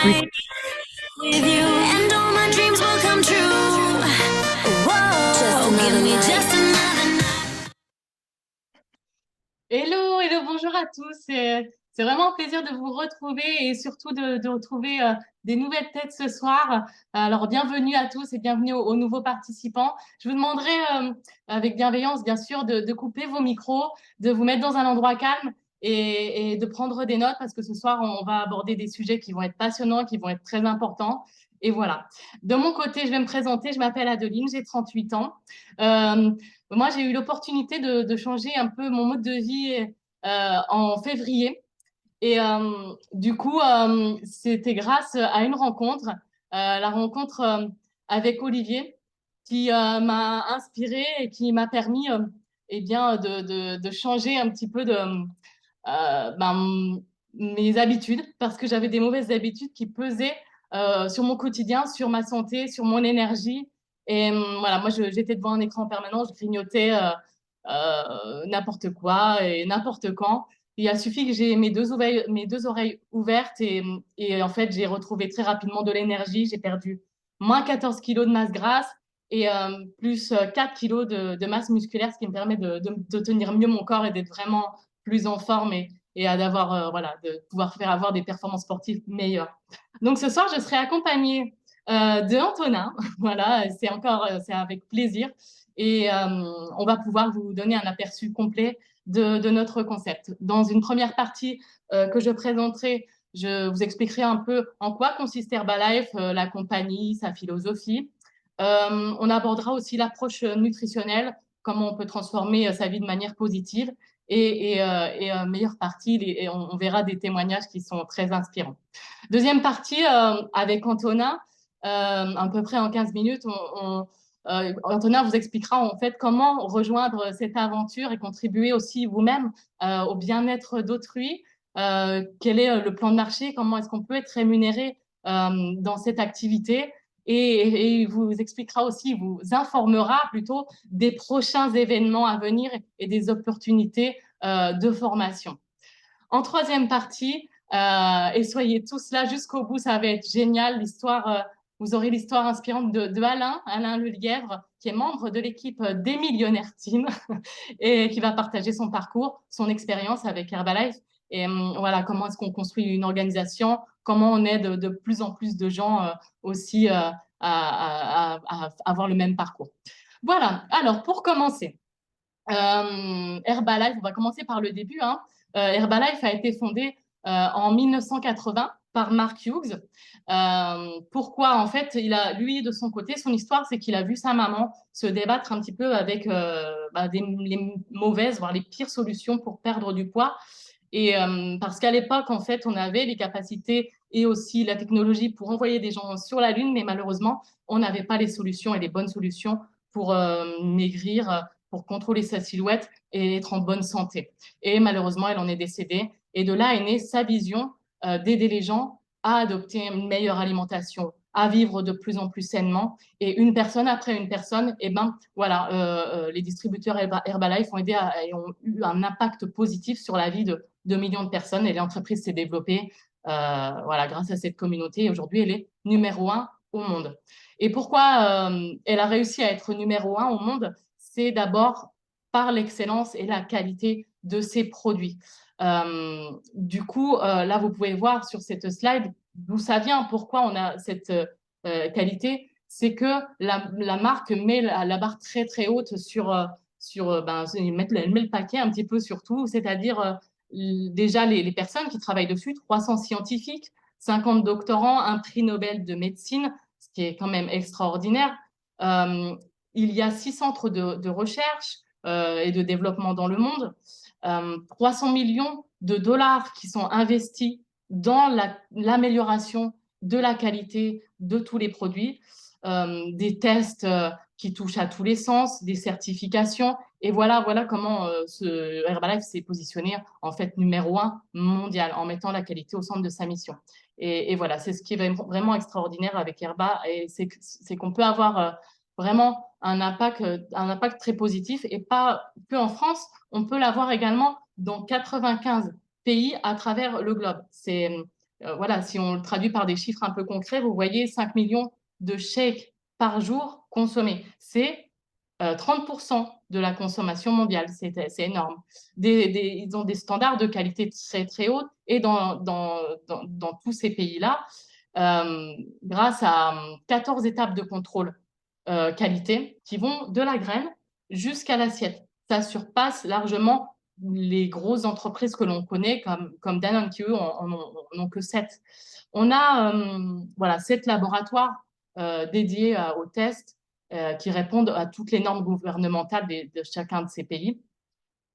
night with you, and all my dreams will come true. Whoa, give me just another night. Hello, hello, bonjour à tous. C'est vraiment un plaisir de vous retrouver et surtout de retrouver des nouvelles têtes ce soir. Alors, bienvenue à tous et bienvenue aux nouveaux participants. Je vous demanderai, avec bienveillance, bien sûr, de couper vos micros, de vous mettre dans un endroit calme et de prendre des notes parce que ce soir, on va aborder des sujets qui vont être passionnants, qui vont être très importants. Et voilà. De mon côté, je vais me présenter. Je m'appelle Adeline, j'ai 38 ans. Euh, Moi, j'ai eu l'opportunité de changer un peu mon mode de vie en février. Et du coup, c'était grâce à une rencontre, la rencontre avec Olivier, qui m'a inspirée et qui m'a permis eh bien, de changer un petit peu mes habitudes, parce que j'avais des mauvaises habitudes qui pesaient sur mon quotidien, sur ma santé, sur mon énergie. Et voilà, moi, j'étais devant un écran permanent, je grignotais n'importe quoi et n'importe quand. Il a suffi que j'ai mes deux oreilles ouvertes et en fait, j'ai retrouvé très rapidement de l'énergie. J'ai perdu moins 14 kilos de masse grasse et plus 4 kilos de masse musculaire, ce qui me permet de tenir mieux mon corps et d'être vraiment plus en forme et d'avoir, voilà, de pouvoir faire avoir des performances sportives meilleures. Donc ce soir, je serai accompagnée de Antonin. Voilà, c'est avec plaisir. Et on va pouvoir vous donner un aperçu complet de notre concept. Dans une première partie que je présenterai, je vous expliquerai un peu en quoi consiste Herbalife, la compagnie, sa philosophie. On abordera aussi l'approche nutritionnelle, comment on peut transformer sa vie de manière positive. Et meilleure partie, on verra des témoignages qui sont très inspirants. Deuxième partie, avec Antonin, à peu près en 15 minutes, Antonin vous expliquera en fait comment rejoindre cette aventure et contribuer aussi vous-même au bien-être d'autrui. Quel est le plan de marché? Comment est-ce qu'on peut être rémunéré dans cette activité? Et il vous expliquera aussi, il vous informera plutôt des prochains événements à venir et des opportunités de formation. En troisième partie, et soyez tous là jusqu'au bout, ça va être génial. Vous aurez l'histoire inspirante de Alain Lelièvre, qui est membre de l'équipe des Millionnaires Team et qui va partager son parcours, son expérience avec Herbalife. Et voilà, comment est-ce qu'on construit une organisation, comment on aide de plus en plus de gens aussi à avoir le même parcours. Voilà, alors pour commencer, Herbalife, on va commencer par le début, hein. Herbalife a été fondé en 1980 par Mark Hughes. Pourquoi? En fait, lui, de son côté, son histoire, c'est qu'il a vu sa maman se débattre un petit peu avec les mauvaises, voire les pires solutions pour perdre du poids. Et parce qu'à l'époque, en fait, on avait les capacités et aussi la technologie pour envoyer des gens sur la Lune, mais malheureusement, on n'avait pas les solutions et les bonnes solutions pour maigrir, pour contrôler sa silhouette et être en bonne santé. Et malheureusement, elle en est décédée. Et de là est née sa vision d'aider les gens à adopter une meilleure alimentation, à vivre de plus en plus sainement. Et une personne après une personne, et ben voilà, les distributeurs Herbalife ont aidé et ont eu un impact positif sur la vie de millions de personnes. Et l'entreprise s'est développée voilà, grâce à cette communauté. Et aujourd'hui, elle est numéro un au monde. Et pourquoi elle a réussi à être numéro un au monde? C'est d'abord par l'excellence et la qualité de ses produits. Du coup, là, vous pouvez voir sur cette slide d'où ça vient, pourquoi on a cette qualité. C'est que la marque met la barre très, très haute elle met le paquet un petit peu sur tout, c'est-à-dire déjà les personnes qui travaillent dessus, 300 scientifiques, 50 doctorants, un prix Nobel de médecine, ce qui est quand même extraordinaire. Euh, il y a 6 centres de recherche et de développement dans le monde, 300 millions de dollars qui sont investis dans l'amélioration de la qualité de tous les produits, des tests qui touchent à tous les sens, des certifications. Et voilà comment ce Herbalife s'est positionné en fait numéro un mondial en mettant la qualité au centre de sa mission. Et voilà, c'est ce qui est vraiment extraordinaire avec Herba, et c'est qu'on peut avoir vraiment un impact très positif, et pas que en France, on peut l'avoir également dans 95 pays à travers le globe. voilà, si on le traduit par des chiffres un peu concrets, vous voyez 5 millions de shakes par jour consommés. C'est 30% de la consommation mondiale, c'est énorme. Ils ont des standards de qualité très, très hauts et dans tous ces pays-là, grâce à 14 étapes de contrôle qualité qui vont de la graine jusqu'à l'assiette. Ça surpasse largement les grosses entreprises que l'on connaît, comme Danone, qui eux en ont que 7. On a voilà, 7 laboratoires dédiés aux tests qui répondent à toutes les normes gouvernementales de chacun de ces pays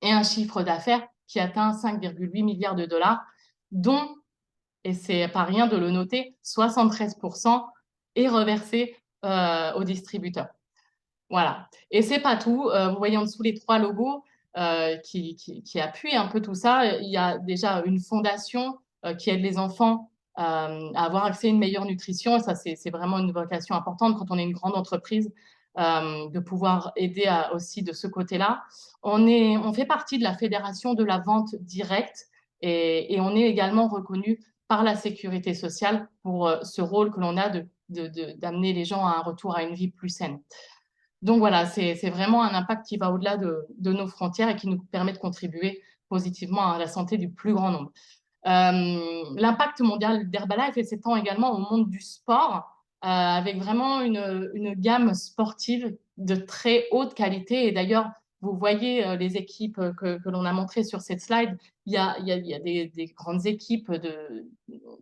et un chiffre d'affaires qui atteint 5,8 milliards de dollars, dont, et c'est pas rien de le noter, 73% est reversé aux distributeurs. Voilà. Et c'est pas tout. Vous voyez en dessous les 3 logos qui appuient un peu tout ça. Il y a déjà une fondation qui aide les enfants à avoir accès à une meilleure nutrition. Et ça, c'est vraiment une vocation importante quand on est une grande entreprise de pouvoir aider aussi de ce côté-là. On fait partie de la fédération de la vente directe et on est également reconnu par la sécurité sociale pour ce rôle que l'on a d'amener les gens à un retour à une vie plus saine. Donc voilà, c'est vraiment un impact qui va au-delà de nos frontières et qui nous permet de contribuer positivement à la santé du plus grand nombre. L'impact mondial d'Herbalife s'étend également au monde du sport, avec vraiment une gamme sportive de très haute qualité. Et d'ailleurs, vous voyez les équipes que l'on a montrées sur cette slide. Il y a des grandes équipes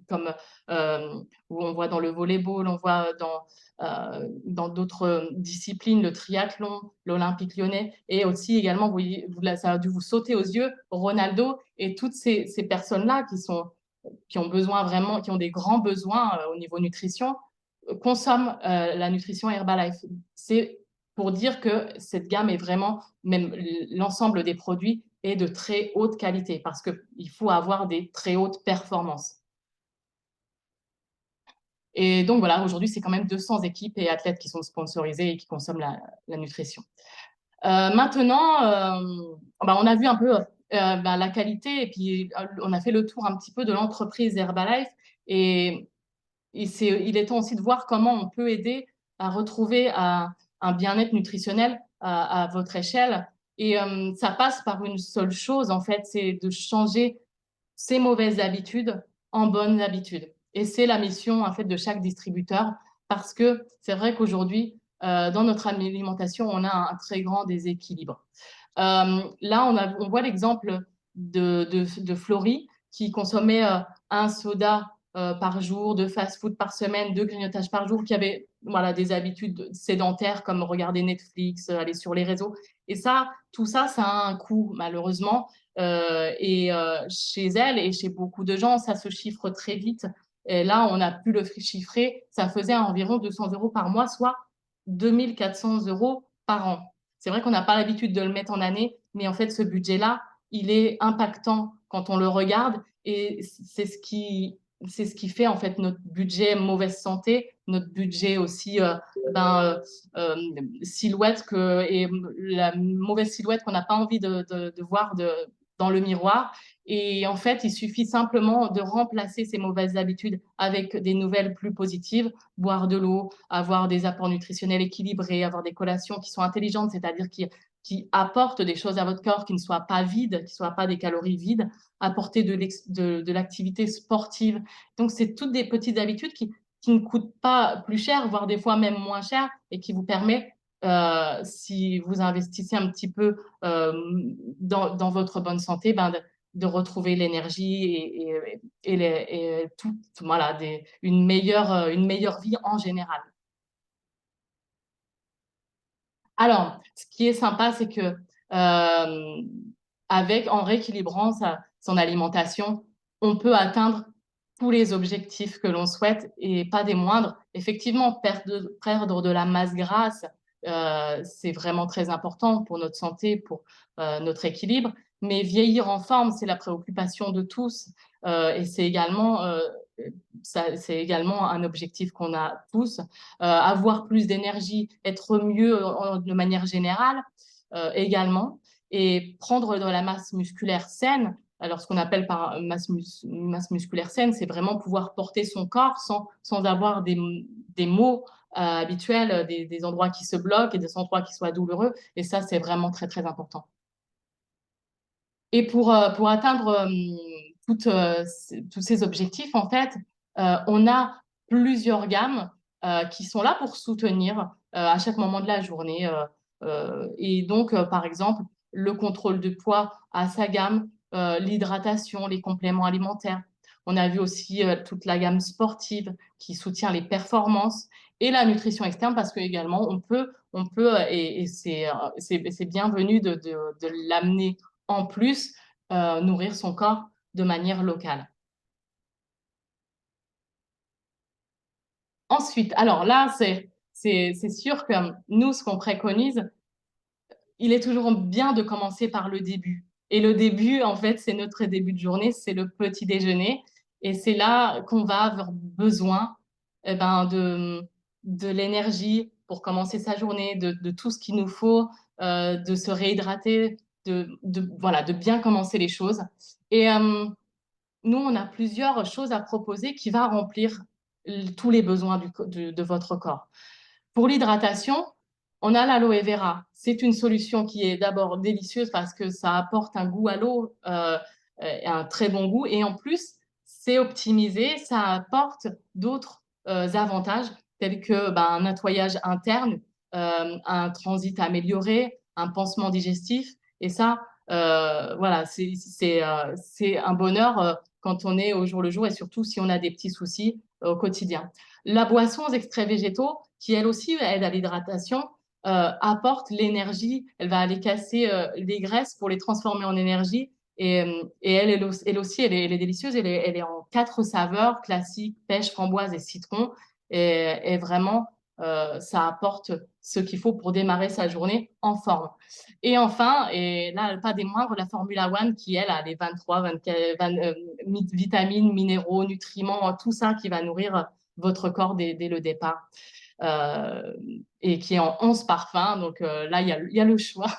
comme où on voit dans le volleyball, on voit dans d'autres disciplines, le triathlon, l'Olympique lyonnais, et aussi également, ça a dû vous sauter aux yeux, Ronaldo et toutes ces personnes-là qui ont besoin vraiment, qui ont des grands besoins au niveau nutrition, consomment la nutrition Herbalife. C'est pour dire que cette gamme est vraiment, même l'ensemble des produits est de très haute qualité parce qu'il faut avoir des très hautes performances. Et donc voilà, aujourd'hui, c'est quand même 200 équipes et athlètes qui sont sponsorisés et qui consomment la nutrition. Maintenant, on a vu un peu la qualité et puis on a fait le tour un petit peu de l'entreprise Herbalife et il est temps aussi de voir comment on peut aider à retrouver un bien-être nutritionnel à votre échelle. Et ça passe par une seule chose, en fait, c'est de changer ces mauvaises habitudes en bonnes habitudes. Et c'est la mission, en fait, de chaque distributeur parce que c'est vrai qu'aujourd'hui, dans notre alimentation, on a un très grand déséquilibre. Là, on voit l'exemple de Florie qui consommait un soda par jour, de fast-food par semaine, 2 grignotages par jour, qui avait voilà, des habitudes sédentaires comme regarder Netflix, aller sur les réseaux. Et ça, tout ça, ça a un coût, malheureusement. Chez elle et chez beaucoup de gens, ça se chiffre très vite. Et là, on a pu le chiffrer, ça faisait environ 200 € par mois, soit 2 400 € par an. C'est vrai qu'on n'a pas l'habitude de le mettre en année, mais en fait, ce budget-là, il est impactant quand on le regarde et c'est ce qui fait en fait notre budget mauvaise santé, notre budget aussi silhouette et la mauvaise silhouette qu'on n'a pas envie de voir dans le miroir. Et en fait, il suffit simplement de remplacer ces mauvaises habitudes avec des nouvelles plus positives, boire de l'eau, avoir des apports nutritionnels équilibrés, avoir des collations qui sont intelligentes, c'est-à-dire qui apportent des choses à votre corps qui ne soient pas vides, qui ne soient pas des calories vides, apporter de l'activité sportive. Donc, c'est toutes des petites habitudes qui ne coûtent pas plus cher, voire des fois même moins cher, et qui vous permet, si vous investissez un petit peu dans votre bonne santé, de retrouver l'énergie et tout, voilà, une meilleure vie en général. Alors, ce qui est sympa, c'est que en rééquilibrant son alimentation, on peut atteindre tous les objectifs que l'on souhaite et pas des moindres. Effectivement, perdre de la masse grasse, c'est vraiment très important pour notre santé, pour notre équilibre. Mais vieillir en forme, c'est la préoccupation de tous et c'est également un objectif qu'on a tous. Avoir plus d'énergie, être mieux de manière générale également, et prendre de la masse musculaire saine, Alors, ce qu'on appelle par masse musculaire saine, c'est vraiment pouvoir porter son corps sans avoir des maux habituels, des endroits qui se bloquent et des endroits qui soient douloureux. Et ça, c'est vraiment très, très important. Et pour atteindre tous ces objectifs, en fait, on a plusieurs gammes qui sont là pour soutenir à chaque moment de la journée. Et donc, par exemple, le contrôle de poids a sa gamme, l'hydratation, les compléments alimentaires. On a vu aussi toute la gamme sportive qui soutient les performances et la nutrition externe parce que également et c'est bienvenu de l'amener en plus nourrir son corps de manière locale. Ensuite, alors là, c'est sûr que nous, ce qu'on préconise, il est toujours bien de commencer par le début. Et le début, en fait, c'est notre début de journée, c'est le petit déjeuner. Et c'est là qu'on va avoir besoin de l'énergie pour commencer sa journée, de tout ce qu'il nous faut, de se réhydrater, voilà, de bien commencer les choses. Et nous, on a plusieurs choses à proposer qui va remplir tous les besoins de votre corps. Pour l'hydratation, on a l'aloe vera. C'est une solution qui est d'abord délicieuse parce que ça apporte un goût à l'eau, un très bon goût. Et en plus, c'est optimisé, ça apporte d'autres avantages tels que un nettoyage interne, un transit amélioré, un pansement digestif. Et ça, voilà, c'est un bonheur quand on est au jour le jour et surtout si on a des petits soucis au quotidien. La boisson aux extraits végétaux, qui elle aussi aide à l'hydratation, apporte l'énergie. Elle va aller casser les graisses pour les transformer en énergie. Et elle aussi, elle est délicieuse. Elle est en 4 saveurs classiques, pêche, framboise et citron. Et vraiment, ça apporte ce qu'il faut pour démarrer sa journée en forme. Et enfin, et là, pas des moindres, la Formula One qui, elle, a les 23, 24, vitamines, minéraux, nutriments, tout ça qui va nourrir votre corps dès le départ. Euh, et qui est en 11 parfums. Donc là, il y a le choix.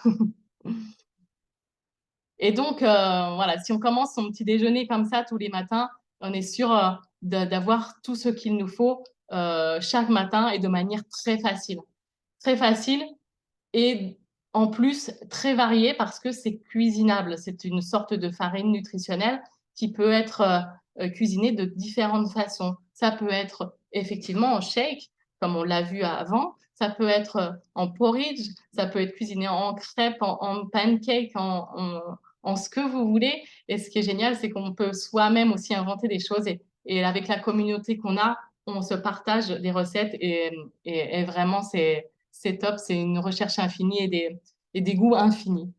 Et donc, voilà, si on commence son petit déjeuner comme ça tous les matins, on est sûr d'avoir tout ce qu'il nous faut chaque matin et de manière très facile. Très facile et en plus très variée parce que c'est cuisinable. C'est une sorte de farine nutritionnelle qui peut être cuisinée de différentes façons. Ça peut être effectivement en shake, comme on l'a vu avant. Ça peut être en porridge, ça peut être cuisiné en crêpes, en pancake, en ce que vous voulez. Et ce qui est génial, c'est qu'on peut soi-même aussi inventer des choses. Et avec la communauté qu'on a, on se partage des recettes et vraiment, c'est top. C'est une recherche infinie et des goûts infinis.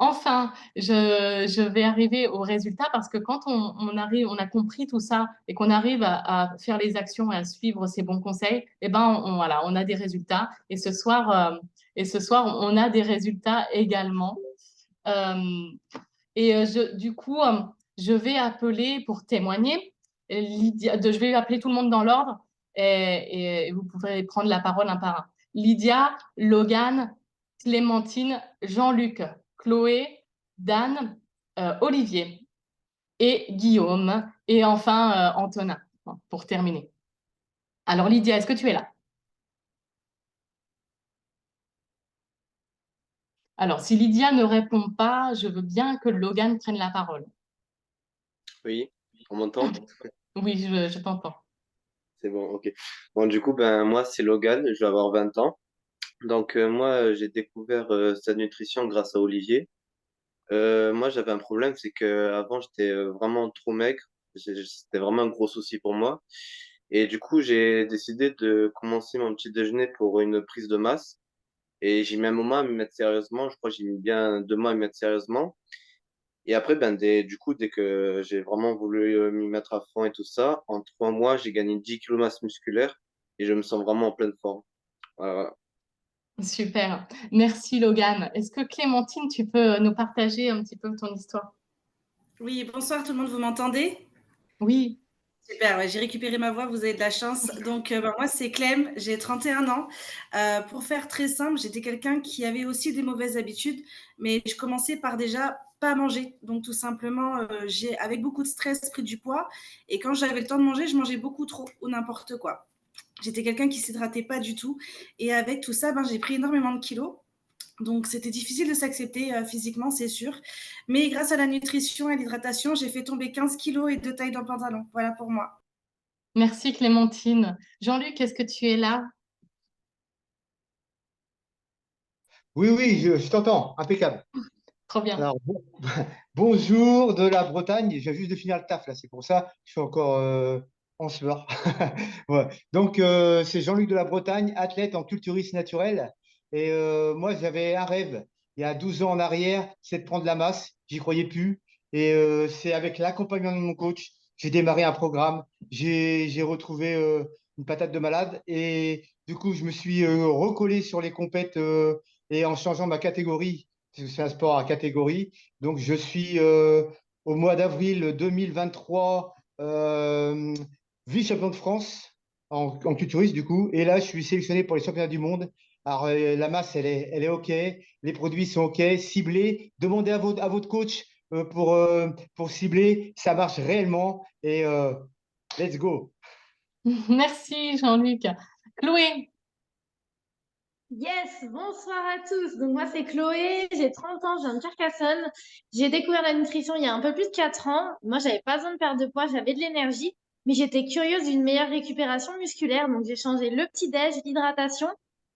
Enfin, je vais arriver au résultat parce que quand on a compris tout ça et qu'on arrive à faire les actions et à suivre ces bons conseils, eh ben, voilà, on a des résultats. Et ce soir, on a des résultats également. Euh, du coup, je vais appeler pour témoigner. Je vais appeler tout le monde dans l'ordre et vous pourrez prendre la parole un par un. Lydia, Logan, Clémentine, Jean-Luc, Chloé, Dan, Olivier et Guillaume et enfin Antonin pour terminer. Alors Lydia, est-ce que tu es là? Alors si Lydia ne répond pas, je veux bien que Logan prenne la parole. Oui, on m'entend? Oui, je t'entends. C'est bon, ok. Bon, du coup, ben, moi, c'est Logan, je vais avoir 20 ans. Donc, moi, j'ai découvert cette nutrition grâce à Olivier. Moi, j'avais un problème, c'est que avant j'étais vraiment trop maigre. C'était vraiment un gros souci pour moi. Et du coup, j'ai décidé de commencer mon petit déjeuner pour une prise de masse. Et j'ai mis un moment à m'y mettre sérieusement. Je crois que j'ai mis bien 2 mois à m'y mettre sérieusement. Et après, ben, du coup, dès que j'ai vraiment voulu m'y mettre à fond et tout ça, en 3 mois, j'ai gagné 10 kilos de masse musculaire et je me sens vraiment en pleine forme. Voilà. Super. Merci Logan. Est-ce que Clémentine, tu peux nous partager un petit peu ton histoire? Oui, bonsoir tout le monde, vous m'entendez? Oui, Super, ouais, j'ai récupéré ma voix, vous avez de la chance. Donc, moi, c'est Clem, j'ai 31 ans. Pour faire très simple, j'étais quelqu'un qui avait aussi des mauvaises habitudes, mais je commençais par déjà pas manger. Donc, tout simplement, j'ai, avec beaucoup de stress, pris du poids. Et quand j'avais le temps de manger, je mangeais beaucoup trop ou n'importe quoi. J'étais quelqu'un qui s'hydratait pas du tout. Et avec tout ça, ben, j'ai pris énormément de kilos. Donc, c'était difficile de s'accepter physiquement, c'est sûr. Mais grâce à la nutrition et l'hydratation, j'ai fait tomber 15 kilos et 2 tailles dans le pantalon. Voilà pour moi. Merci Clémentine. Jean-Luc, est-ce que tu es là? Oui, oui, je t'entends, impeccable. Trop bien. Alors, bonjour de la Bretagne, je viens juste de finir le taf là, c'est pour ça que je suis encore en sueur. Ouais. Donc, c'est Jean-Luc de la Bretagne, athlète en culturisme naturel. Et moi, j'avais un rêve il y a 12 ans en arrière, c'est de prendre la masse. J'y croyais plus. Et c'est avec l'accompagnement de mon coach, j'ai démarré un programme. J'ai retrouvé une patate de malade. Et du coup, je me suis recollé sur les compètes et en changeant ma catégorie, parce que c'est un sport à catégorie. Donc, je suis au mois d'avril 2023 vice-champion de France en culturisme, du coup. Et là, je suis sélectionné pour les championnats du monde. Alors, la masse, elle est OK. Les produits sont OK. Ciblés. Demandez à votre coach pour cibler. Ça marche réellement. Et let's go. Merci Jean-Luc. Chloé, Yes, bonsoir à tous. Donc moi c'est Chloé, j'ai 30 ans, je viens de Carcassonne. J'ai découvert la nutrition il y a un peu plus de 4 ans. Moi j'avais pas besoin de perdre de poids, j'avais de l'énergie, mais j'étais curieuse d'une meilleure récupération musculaire. Donc j'ai changé le petit-déj, l'hydratation.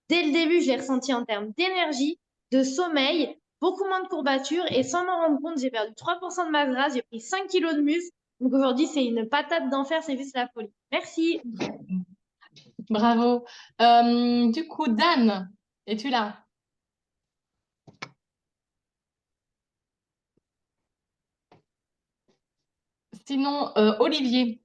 Dès le début, je l'ai ressenti en termes d'énergie, de sommeil, beaucoup moins de courbatures et sans m'en rendre compte, j'ai perdu 3% de masse grasse, j'ai pris 5 kilos de muscle. Donc aujourd'hui c'est une patate d'enfer, c'est juste la folie. Merci. bravo. Du coup, Dan, es-tu là? Sinon, Olivier.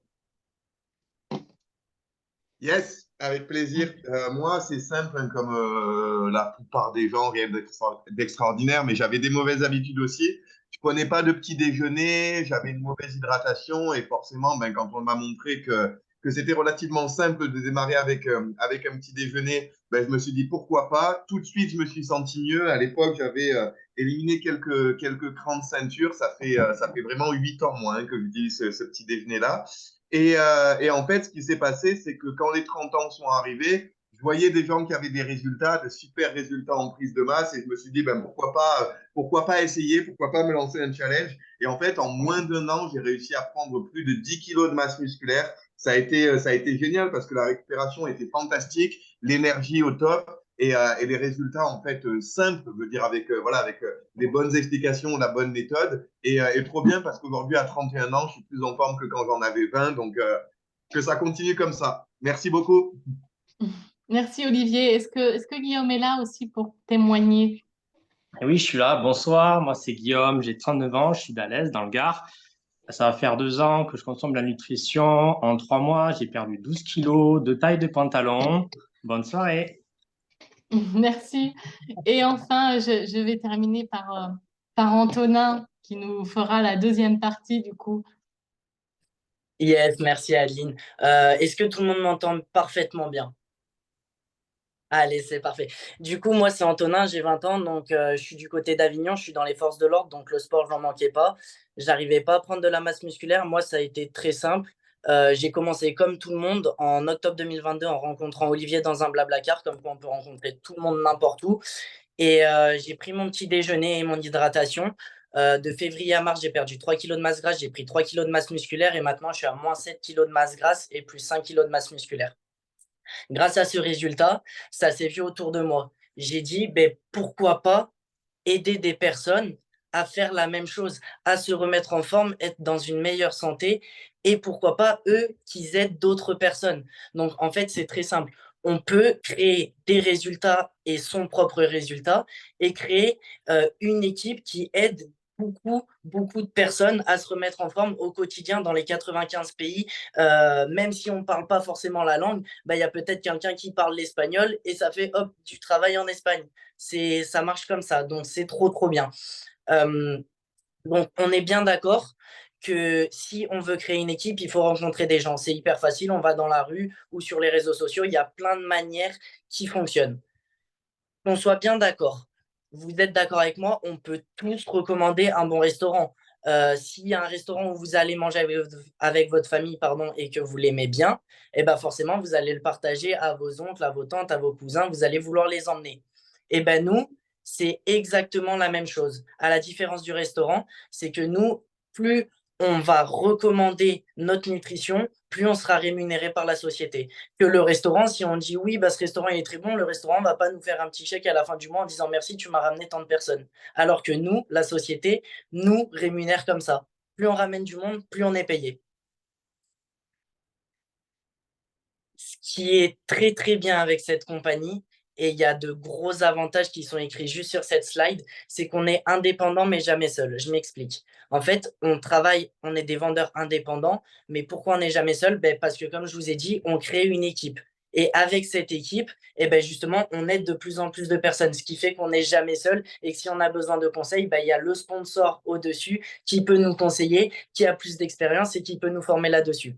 Yes, avec plaisir. Moi, c'est simple, hein, comme la plupart des gens, rien d'extraordinaire, mais j'avais des mauvaises habitudes aussi. Je prenais pas de petit déjeuner, j'avais une mauvaise hydratation et forcément, ben, quand on m'a montré que c'était relativement simple de démarrer avec un petit déjeuner, ben, je me suis dit pourquoi pas. Tout de suite, je me suis senti mieux. À l'époque, j'avais éliminé quelques crans de ceinture. Ça fait vraiment 8 ans, moi, hein, que j'utilise ce petit déjeuner-là. Et en fait, ce qui s'est passé, c'est que quand les 30 ans sont arrivés, je voyais des gens qui avaient des résultats, de super résultats en prise de masse, et je me suis dit, ben, pourquoi pas essayer, pourquoi pas me lancer un challenge. Et en fait, en moins d'un an, j'ai réussi à prendre plus de 10 kilos de masse musculaire. Ça a été génial parce que la récupération était fantastique, l'énergie au top. Et les résultats en fait simples, je veux dire avec voilà avec les bonnes explications, la bonne méthode et trop bien parce qu'aujourd'hui à 31 ans, je suis plus en forme que quand j'en avais 20, donc que ça continue comme ça. Merci beaucoup. Merci Olivier. Est-ce que Guillaume est là aussi pour témoigner? Et oui, je suis là. Bonsoir, moi c'est Guillaume, j'ai 39 ans, je suis d'Alès, dans le Gard. Ça va faire 2 ans que je consomme la nutrition. En 3 mois, j'ai perdu 12 kilos de taille de pantalon. Bonne soirée. Merci. Et enfin, je vais terminer par Antonin qui nous fera la deuxième partie du coup. Yes, merci Adeline. Est-ce que tout le monde m'entend parfaitement bien? Allez, c'est parfait. Du coup, moi, c'est Antonin, j'ai 20 ans, donc je suis du côté d'Avignon, je suis dans les forces de l'ordre, donc le sport, j'en manquais pas. J'arrivais pas à prendre de la masse musculaire. Moi, ça a été très simple. J'ai commencé comme tout le monde en octobre 2022 en rencontrant Olivier dans un Blablacar, comme quoi on peut rencontrer tout le monde n'importe où. Et j'ai pris mon petit déjeuner et mon hydratation. De février à mars, j'ai perdu 3 kilos de masse grasse, j'ai pris 3 kilos de masse musculaire et maintenant, je suis à moins 7 kilos de masse grasse et plus 5 kilos de masse musculaire. Grâce à ce résultat, ça s'est vu autour de moi. J'ai dit, ben, pourquoi pas aider des personnes à faire la même chose, à se remettre en forme, être dans une meilleure santé et pourquoi pas eux qu'ils aident d'autres personnes. Donc en fait, c'est très simple. On peut créer des résultats et son propre résultat et créer une équipe qui aide beaucoup de personnes à se remettre en forme au quotidien dans les 95 pays. Même si on ne parle pas forcément la langue, bah, y a peut-être quelqu'un qui parle l'espagnol et ça fait hop, du travail en Espagne. Ça marche comme ça, donc c'est trop bien. Donc on est bien d'accord que si on veut créer une équipe, il faut rencontrer des gens. C'est hyper facile, on va dans la rue ou sur les réseaux sociaux, il y a plein de manières qui fonctionnent. Qu'on soit bien d'accord. Vous êtes d'accord avec moi, on peut tous recommander un bon restaurant. S'il y a un restaurant où vous allez manger avec votre famille, pardon, et que vous l'aimez bien, eh ben forcément, vous allez le partager à vos oncles, à vos tantes, à vos cousins, vous allez vouloir les emmener. Eh ben nous, c'est exactement la même chose. À la différence du restaurant, c'est que nous, plus on va recommander notre nutrition, plus on sera rémunéré par la société. Que le restaurant, si on dit oui, bah, ce restaurant il est très bon, le restaurant ne va pas nous faire un petit chèque à la fin du mois en disant merci, tu m'as ramené tant de personnes. Alors que nous, la société, nous rémunère comme ça. Plus on ramène du monde, plus on est payé. Ce qui est très très bien avec cette compagnie, et il y a de gros avantages qui sont écrits juste sur cette slide, c'est qu'on est indépendant mais jamais seul. Je m'explique. En fait, on travaille, on est des vendeurs indépendants, mais pourquoi on n'est jamais seul? Ben, parce que comme je vous ai dit, on crée une équipe. Et avec cette équipe, eh ben justement, on aide de plus en plus de personnes, ce qui fait qu'on n'est jamais seul et que si on a besoin de conseils, ben, il y a le sponsor au-dessus qui peut nous conseiller, qui a plus d'expérience et qui peut nous former là-dessus.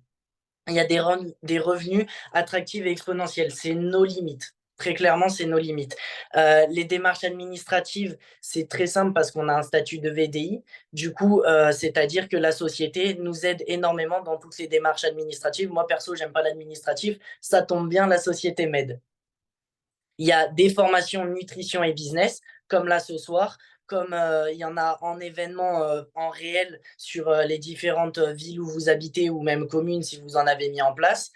Il y a des revenus attractifs et exponentiels. C'est nos limites. Très clairement, c'est nos limites. Les démarches administratives, c'est très simple parce qu'on a un statut de VDI. Du coup, c'est-à-dire que la société nous aide énormément dans toutes les démarches administratives. Moi, perso, j'aime pas l'administratif. Ça tombe bien, la société m'aide. Il y a des formations nutrition et business, comme là ce soir, comme il y en a en événement en réel sur les différentes villes où vous habitez ou même communes si vous en avez mis en place.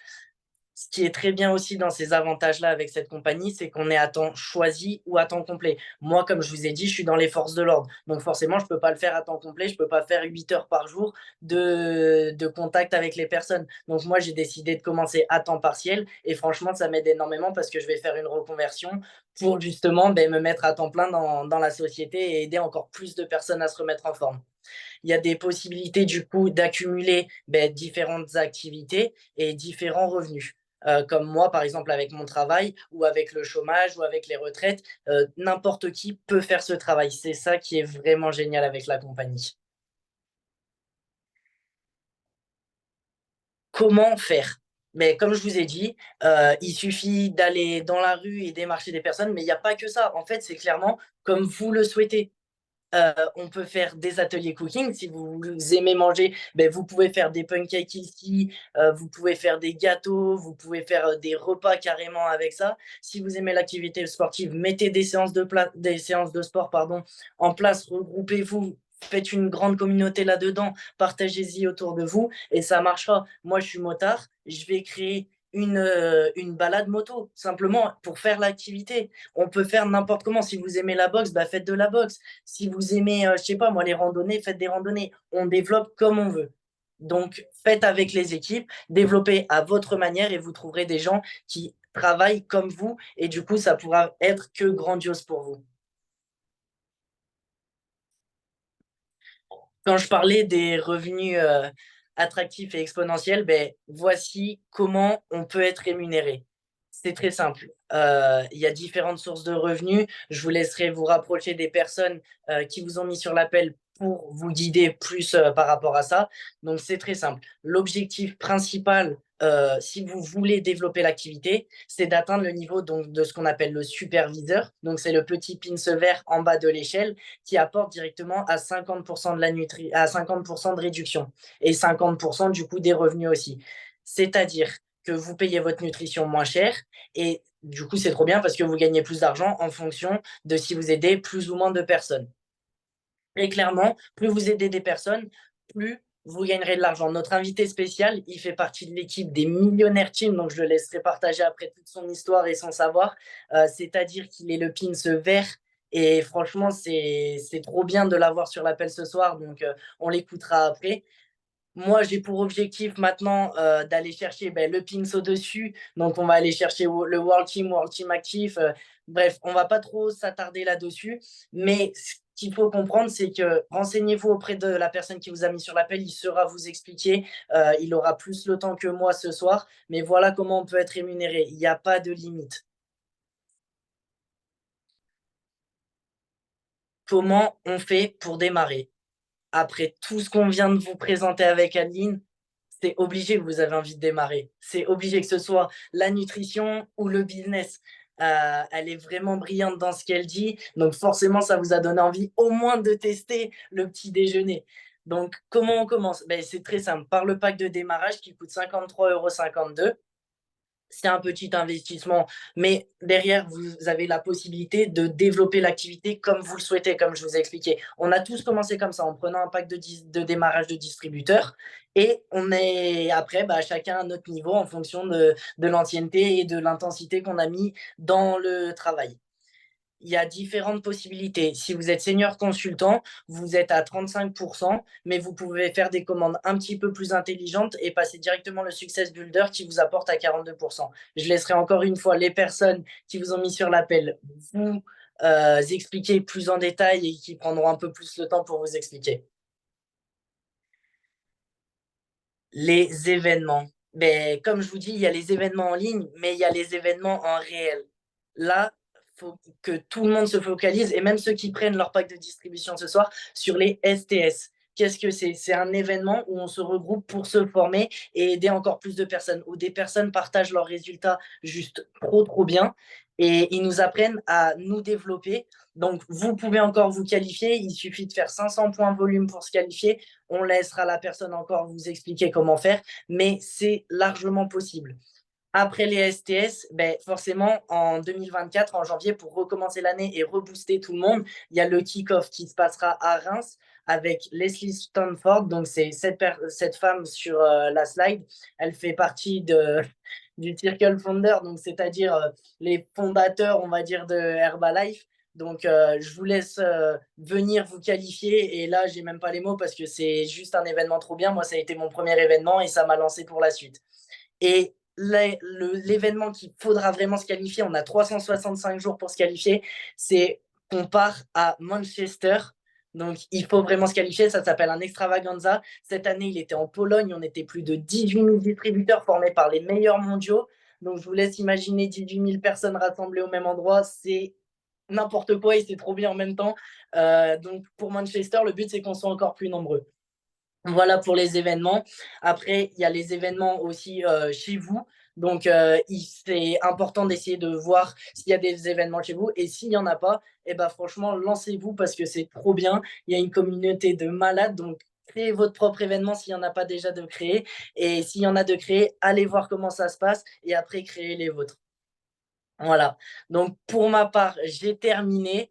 Ce qui est très bien aussi dans ces avantages-là avec cette compagnie, c'est qu'on est à temps choisi ou à temps complet. Moi, comme je vous ai dit, je suis dans les forces de l'ordre. Donc forcément, je ne peux pas le faire à temps complet. Je ne peux pas faire 8 heures par jour de contact avec les personnes. Donc moi, j'ai décidé de commencer à temps partiel. Et franchement, ça m'aide énormément parce que je vais faire une reconversion pour justement me mettre à temps plein dans la société et aider encore plus de personnes à se remettre en forme. Il y a des possibilités du coup d'accumuler différentes activités et différents revenus. Comme moi, par exemple, avec mon travail ou avec le chômage ou avec les retraites, n'importe qui peut faire ce travail. C'est ça qui est vraiment génial avec la compagnie. Comment faire? Mais comme je vous ai dit, il suffit d'aller dans la rue et démarcher des personnes, mais il n'y a pas que ça. En fait, c'est clairement comme vous le souhaitez. On peut faire des ateliers cooking. Si vous aimez manger, vous pouvez faire des pancakes ici, vous pouvez faire des gâteaux, vous pouvez faire des repas carrément avec ça. Si vous aimez l'activité sportive, mettez des séances de sport en place, regroupez-vous, faites une grande communauté là-dedans, partagez-y autour de vous et ça marchera. Moi, je suis motard, je vais créer une balade moto, simplement pour faire l'activité. On peut faire n'importe comment. Si vous aimez la boxe, faites de la boxe. Si vous aimez, je sais pas moi, les randonnées, faites des randonnées. On développe comme on veut. Donc, faites avec les équipes, développez à votre manière et vous trouverez des gens qui travaillent comme vous et du coup, ça pourra être que grandiose pour vous. Quand je parlais des revenus attractifs et exponentiels, voici comment on peut être rémunéré. C'est très simple. Il y a différentes sources de revenus. Je vous laisserai vous rapprocher des personnes qui vous ont mis sur l'appel pour vous guider plus par rapport à ça. Donc, c'est très simple. L'objectif principal, si vous voulez développer l'activité, c'est d'atteindre le niveau donc, de ce qu'on appelle le superviseur. Donc, c'est le petit pince vert en bas de l'échelle qui apporte directement à 50% à 50% de réduction et 50% du coup des revenus aussi. C'est-à-dire que vous payez votre nutrition moins cher et du coup, c'est trop bien parce que vous gagnez plus d'argent en fonction de si vous aidez plus ou moins de personnes. Et clairement, plus vous aidez des personnes, plus vous gagnerez de l'argent. Notre invité spécial, il fait partie de l'équipe des Millionnaires Team, donc je le laisserai partager après toute son histoire et son savoir. C'est-à-dire qu'il est le pins vert et franchement, c'est trop bien de l'avoir sur l'appel ce soir, donc on l'écoutera après. Moi, j'ai pour objectif maintenant d'aller chercher le pins au-dessus. Donc, on va aller chercher le World Team Actif. Bref, on va pas trop s'attarder là-dessus. Mais ce qu'il faut comprendre, c'est que renseignez-vous auprès de la personne qui vous a mis sur l'appel. Il saura vous expliquer. Il aura plus le temps que moi ce soir. Mais voilà comment on peut être rémunéré. Il n'y a pas de limite. Comment on fait pour démarrer? après tout ce qu'on vient de vous présenter avec Adeline, c'est obligé que vous avez envie de démarrer. C'est obligé que ce soit la nutrition ou le business. Elle est vraiment brillante dans ce qu'elle dit. Donc forcément, ça vous a donné envie au moins de tester le petit déjeuner. Donc comment on commence? Ben, c'est très simple. Par le pack de démarrage qui coûte 53,52 €. C'est un petit investissement, mais derrière, vous avez la possibilité de développer l'activité comme vous le souhaitez, comme je vous ai expliqué. On a tous commencé comme ça, en prenant un pack de démarrage de distributeur, et on est après, bah, chacun à notre niveau en fonction de l'ancienneté et de l'intensité qu'on a mis dans le travail. Il y a différentes possibilités. Si vous êtes senior consultant, vous êtes à 35%, mais vous pouvez faire des commandes un petit peu plus intelligentes et passer directement le Success Builder qui vous apporte à 42%. Je laisserai encore une fois les personnes qui vous ont mis sur l'appel vous expliquer plus en détail et qui prendront un peu plus le temps pour vous expliquer. Les événements. Ben, comme je vous dis, il y a les événements en ligne, mais il y a les événements en réel. Là, il faut que tout le monde se focalise, et même ceux qui prennent leur pack de distribution ce soir, sur les STS. Qu'est-ce que c'est? C'est un événement où on se regroupe pour se former et aider encore plus de personnes, où des personnes partagent leurs résultats juste trop bien, et ils nous apprennent à nous développer. Donc, vous pouvez encore vous qualifier. Il suffit de faire 500 points volume pour se qualifier. On laissera la personne encore vous expliquer comment faire, mais c'est largement possible. Après les STS, ben forcément, en 2024, en janvier, pour recommencer l'année et rebooster tout le monde, il y a le kick-off qui se passera à Reims avec Leslie Stanford. Donc, c'est cette femme sur la slide. Elle fait partie du Circle Founder, donc c'est-à-dire les fondateurs, on va dire, de Herbalife. Donc, je vous laisse venir vous qualifier. Et là, j'ai même pas les mots parce que c'est juste un événement trop bien. Moi, ça a été mon premier événement et ça m'a lancé pour la suite. Et l'événement qu'il faudra vraiment se qualifier, on a 365 jours pour se qualifier, c'est qu'on part à Manchester. Donc, il faut vraiment se qualifier. Ça s'appelle un extravaganza. Cette année, il était en Pologne. On était plus de 18 000 distributeurs formés par les meilleurs mondiaux. Donc, je vous laisse imaginer 18 000 personnes rassemblées au même endroit. C'est n'importe quoi et c'est trop bien en même temps. Donc, pour Manchester, le but, c'est qu'on soit encore plus nombreux. Voilà pour les événements. Après, il y a les événements aussi chez vous. Donc, c'est important d'essayer de voir s'il y a des événements chez vous. Et s'il n'y en a pas, eh ben, franchement, lancez-vous parce que c'est trop bien. Il y a une communauté de malades. Donc, créez votre propre événement s'il n'y en a pas déjà de créer. Et s'il y en a de créer, allez voir comment ça se passe et après, créez les vôtres. Voilà. Donc, pour ma part, j'ai terminé.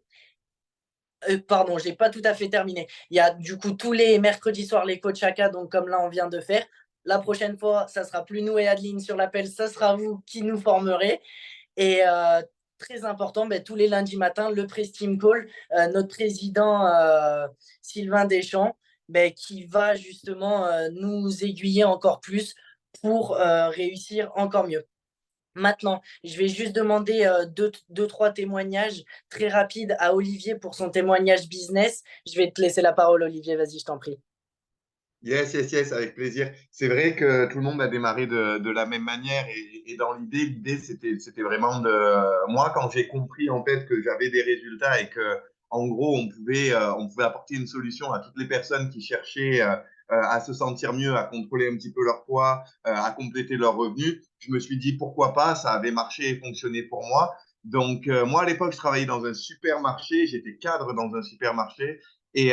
Pardon, j'ai pas tout à fait terminé. Il y a du coup tous les mercredis soirs les coachs AK, donc comme là on vient de faire. La prochaine fois, ça sera plus nous et Adeline sur l'appel, ça sera vous qui nous formerez. Et très important, ben, tous les lundis matins, le Press-Team Call, notre président Sylvain Deschamps, ben, qui va justement nous aiguiller encore plus pour réussir encore mieux. Maintenant, je vais juste demander deux, trois témoignages très rapides à Olivier pour son témoignage business. Je vais te laisser la parole, Olivier. Vas-y, je t'en prie. Yes, avec plaisir. C'est vrai que tout le monde a démarré de la même manière et dans l'idée, c'était vraiment de… Moi, quand j'ai compris en fait que j'avais des résultats et que, en gros, on pouvait apporter une solution à toutes les personnes qui cherchaient à se sentir mieux, à contrôler un petit peu leur poids, à compléter leurs revenus, je me suis dit pourquoi pas, ça avait marché et fonctionné pour moi. Donc, moi, à l'époque, je travaillais dans un supermarché, j'étais cadre dans un supermarché. Et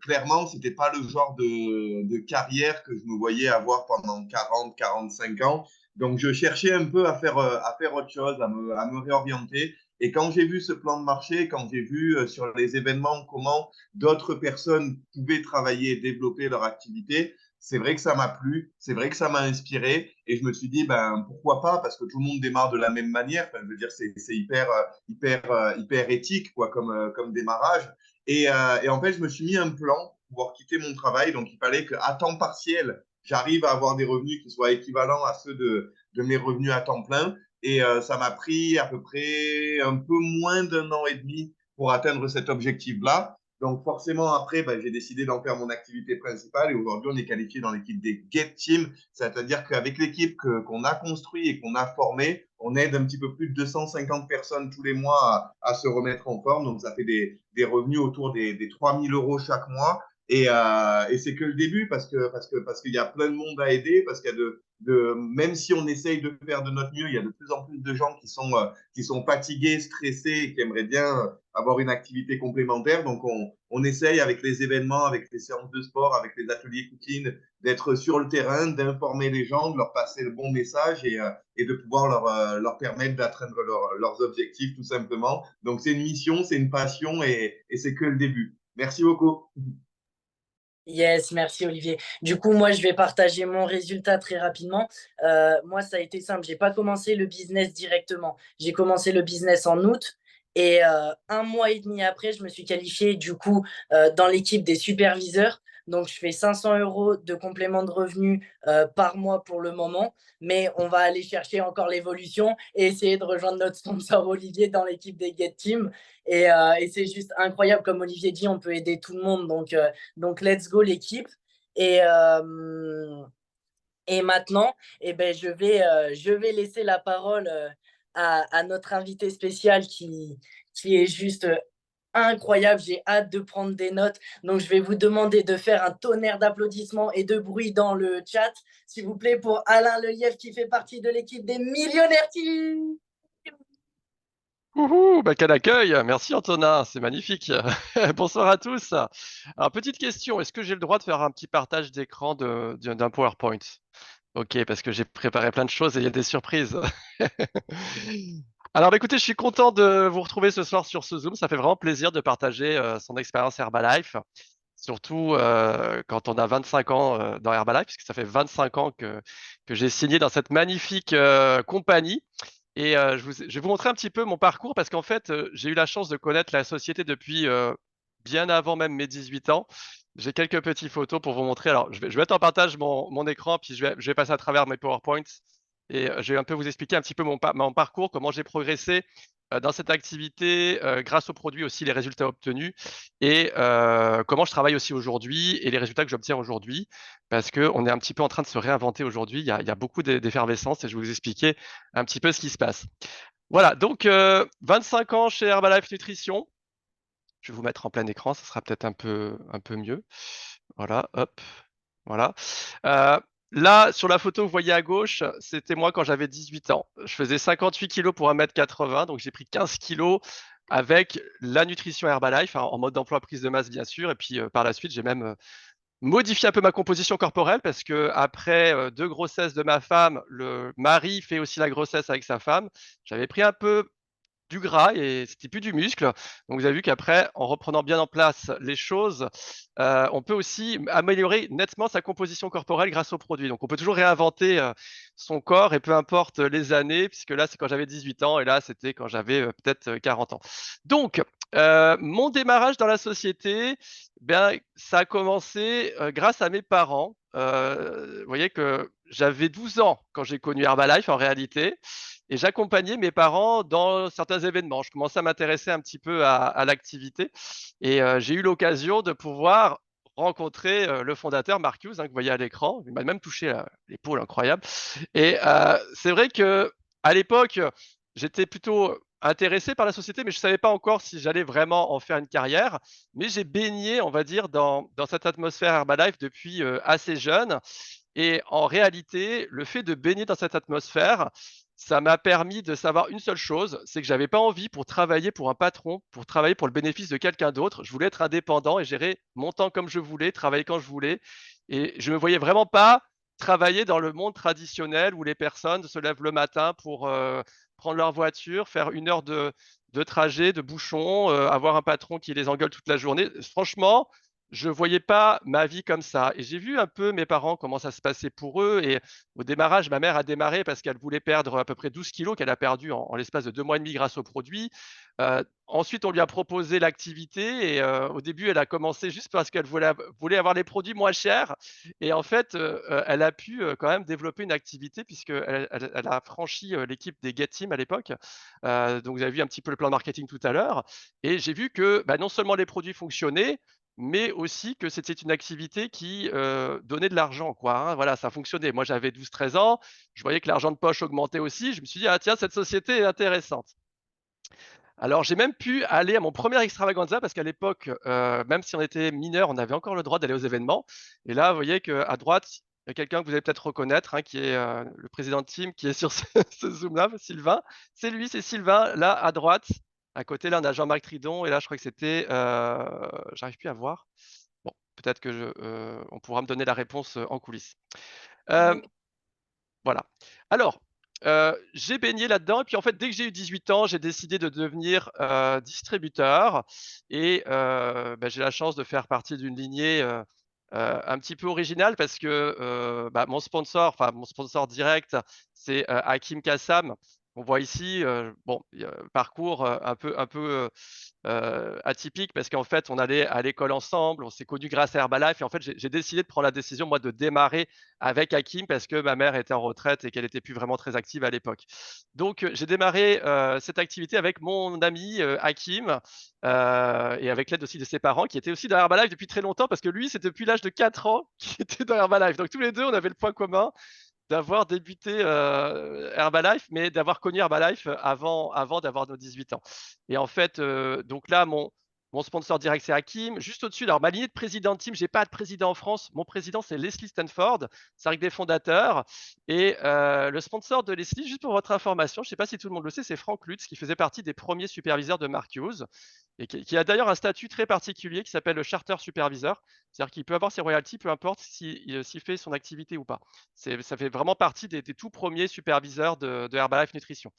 clairement, c'était pas le genre de carrière que je me voyais avoir pendant 40, 45 ans. Donc, je cherchais un peu à faire autre chose, à me réorienter. Et quand j'ai vu ce plan de marché, quand j'ai vu sur les événements comment d'autres personnes pouvaient travailler et développer leur activité, c'est vrai que ça m'a plu, c'est vrai que ça m'a inspiré. Et je me suis dit, ben, pourquoi pas, parce que tout le monde démarre de la même manière. Enfin, je veux dire, c'est hyper éthique quoi, comme démarrage. Et en fait, je me suis mis un plan pour pouvoir quitter mon travail. Donc, il fallait qu'à temps partiel, j'arrive à avoir des revenus qui soient équivalents à ceux de mes revenus à temps plein. Et ça m'a pris à peu près un peu moins d'1 an et demi pour atteindre cet objectif-là. Donc forcément, après, j'ai décidé d'en faire mon activité principale et aujourd'hui, on est qualifié dans l'équipe des Get Team, c'est-à-dire qu'avec l'équipe qu'on a construite et qu'on a formée, on aide un petit peu plus de 250 personnes tous les mois à se remettre en forme. Donc ça fait des revenus autour des 3 000 euros chaque mois. Et c'est que le début parce qu'il y a plein de monde à aider, parce qu'il y a même si on essaye de faire de notre mieux, il y a de plus en plus de gens qui sont fatigués, stressés et qui aimeraient bien avoir une activité complémentaire. Donc, on essaye avec les événements, avec les séances de sport, avec les ateliers cooking, d'être sur le terrain, d'informer les gens, de leur passer le bon message et de pouvoir leur permettre d'atteindre leurs objectifs tout simplement. Donc, c'est une mission, c'est une passion et c'est que le début. Merci beaucoup. Yes, merci Olivier. Du coup, moi, je vais partager mon résultat très rapidement. Moi, ça a été simple. J'ai pas commencé le business directement. J'ai commencé le business en août et 1 mois et demi après, je me suis qualifié du coup dans l'équipe des superviseurs. Donc, je fais 500 € de complément de revenus par mois pour le moment, mais on va aller chercher encore l'évolution et essayer de rejoindre notre sponsor Olivier dans l'équipe des Get Team. Et c'est juste incroyable, comme Olivier dit, on peut aider tout le monde. Donc, let's go l'équipe. Et, et maintenant, je vais laisser la parole à notre invité spécial qui est juste incroyable. J'ai hâte de prendre des notes. Donc, je vais vous demander de faire un tonnerre d'applaudissements et de bruit dans le chat, s'il vous plaît, pour Alain Lelièvre qui fait partie de l'équipe des Millionnaires Team. Ouhou, quel accueil! Merci Antonin, c'est magnifique. Bonsoir à tous. Alors, petite question, est-ce que j'ai le droit de faire un petit partage d'écran d'un PowerPoint? Ok, parce que j'ai préparé plein de choses et il y a des surprises. Alors, écoutez, je suis content de vous retrouver ce soir sur ce Zoom. Ça fait vraiment plaisir de partager son expérience Herbalife, surtout quand on a 25 ans dans Herbalife, puisque ça fait 25 ans que j'ai signé dans cette magnifique compagnie. Et je vais vous montrer un petit peu mon parcours parce qu'en fait, j'ai eu la chance de connaître la société depuis bien avant même mes 18 ans. J'ai quelques petites photos pour vous montrer. Alors, je vais mettre en partage mon écran, puis je vais passer à travers mes PowerPoints et je vais un peu vous expliquer un petit peu mon parcours, comment j'ai progressé dans cette activité grâce aux produits aussi, les résultats obtenus et comment je travaille aussi aujourd'hui et les résultats que j'obtiens aujourd'hui parce qu'on est un petit peu en train de se réinventer aujourd'hui. Il y a beaucoup d'effervescence et je vais vous expliquer un petit peu ce qui se passe. Voilà, donc 25 ans chez Herbalife Nutrition. Je vais vous mettre en plein écran, ça sera peut-être un peu mieux. Voilà, hop, voilà. Là, sur la photo que vous voyez à gauche, c'était moi quand j'avais 18 ans. Je faisais 58 kilos pour 1m80, donc j'ai pris 15 kilos avec la nutrition Herbalife, en mode d'emploi prise de masse bien sûr. Et puis par la suite, j'ai même modifié un peu ma composition corporelle parce que après 2 grossesses de ma femme, le mari fait aussi la grossesse avec sa femme. J'avais pris un peu du gras et c'était plus du muscle. Donc vous avez vu qu'après, en reprenant bien en place les choses, on peut aussi améliorer nettement sa composition corporelle grâce aux produits. Donc on peut toujours réinventer son corps et peu importe les années, puisque là c'est quand j'avais 18 ans et là c'était quand j'avais peut-être 40 ans. Donc mon démarrage dans la société, ça a commencé grâce à mes parents. Vous voyez que j'avais 12 ans quand j'ai connu Herbalife en réalité. Et j'accompagnais mes parents dans certains événements. Je commençais à m'intéresser un petit peu à l'activité et j'ai eu l'occasion de pouvoir rencontrer le fondateur Mark Hughes, que vous voyez à l'écran. Il m'a même touché l'épaule, incroyable. Et c'est vrai que à l'époque, j'étais plutôt intéressé par la société, mais je ne savais pas encore si j'allais vraiment en faire une carrière. Mais j'ai baigné, on va dire, dans cette atmosphère Herbalife depuis assez jeune. Et en réalité, le fait de baigner dans cette atmosphère, ça m'a permis de savoir une seule chose, c'est que j'avais pas envie pour travailler pour un patron, pour travailler pour le bénéfice de quelqu'un d'autre. Je voulais être indépendant et gérer mon temps comme je voulais, travailler quand je voulais. Et je me voyais vraiment pas travailler dans le monde traditionnel où les personnes se lèvent le matin pour prendre leur voiture, faire 1 heure de trajet, de bouchon, avoir un patron qui les engueule toute la journée. Franchement, je voyais pas ma vie comme ça et j'ai vu un peu mes parents, comment ça se passait pour eux et au démarrage, ma mère a démarré parce qu'elle voulait perdre à peu près 12 kilos qu'elle a perdu en l'espace de 2 mois et demi grâce aux produits. Ensuite, on lui a proposé l'activité et au début, elle a commencé juste parce qu'elle voulait avoir les produits moins chers et en fait, elle a pu, quand même développer une activité puisqu'elle a franchi, l'équipe des Get Team à l'époque. Donc vous avez vu un petit peu le plan marketing tout à l'heure et j'ai vu que, bah, non seulement les produits fonctionnaient, mais aussi que c'était une activité qui, donnait de l'argent quoi, hein. Voilà, ça fonctionnait. Moi, j'avais 12-13 ans, je voyais que l'argent de poche augmentait aussi. Je me suis dit: «Ah tiens, cette société est intéressante». Alors j'ai même pu aller à mon premier extravaganza parce qu'à l'époque, même si on était mineur, on avait encore le droit d'aller aux événements et là, vous voyez qu'à droite, il y a quelqu'un que vous allez peut-être reconnaître, hein, qui est, le président de team qui est sur ce Zoom-là, Sylvain. C'est lui, c'est Sylvain, là, à droite. À côté, là, on a Jean-Marc Tridon et là, je crois que c'était, j'arrive plus à voir. Bon, peut-être que on pourra me donner la réponse, en coulisses. Hem, voilà. Alors, j'ai baigné là-dedans et puis en fait, dès que j'ai eu 18 ans, j'ai décidé de devenir, distributeur et bah, j'ai la chance de faire partie d'une lignée, un petit peu originale parce que, bah, mon sponsor direct, c'est, Hakim Kassam. On voit ici, bon, il y a un parcours, un peu, atypique parce qu'en fait, on allait à l'école ensemble, on s'est connus grâce à Herbalife et en fait, j'ai décidé de prendre la décision, moi, de démarrer avec Hakim parce que ma mère était en retraite et qu'elle était plus vraiment très active à l'époque. Donc, j'ai démarré, cette activité avec mon ami, Hakim, et avec l'aide aussi de ses parents qui étaient aussi dans Herbalife depuis très longtemps parce que lui, c'est depuis l'âge de 4 ans qu'il était dans Herbalife. Donc tous les 2, on avait le point commun d'avoir débuté, Herbalife, mais d'avoir connu Herbalife, avant d'avoir nos 18 ans et en fait, donc là, mon sponsor direct, c'est Hakim. Juste au-dessus, alors ma lignée de président de team, j'ai pas de président en France. Mon président, c'est Leslie Stanford, c'est un des fondateurs et le sponsor de Leslie, juste pour votre information, je ne sais pas si tout le monde le sait, c'est Frank Lutz qui faisait partie des premiers superviseurs de Mark Hughes et qui a d'ailleurs un statut très particulier qui s'appelle le charter supervisor. C'est-à-dire qu'il peut avoir ses royalties, peu importe s'il fait son activité ou pas. Ça fait vraiment partie des tout premiers superviseurs de Herbalife Nutrition.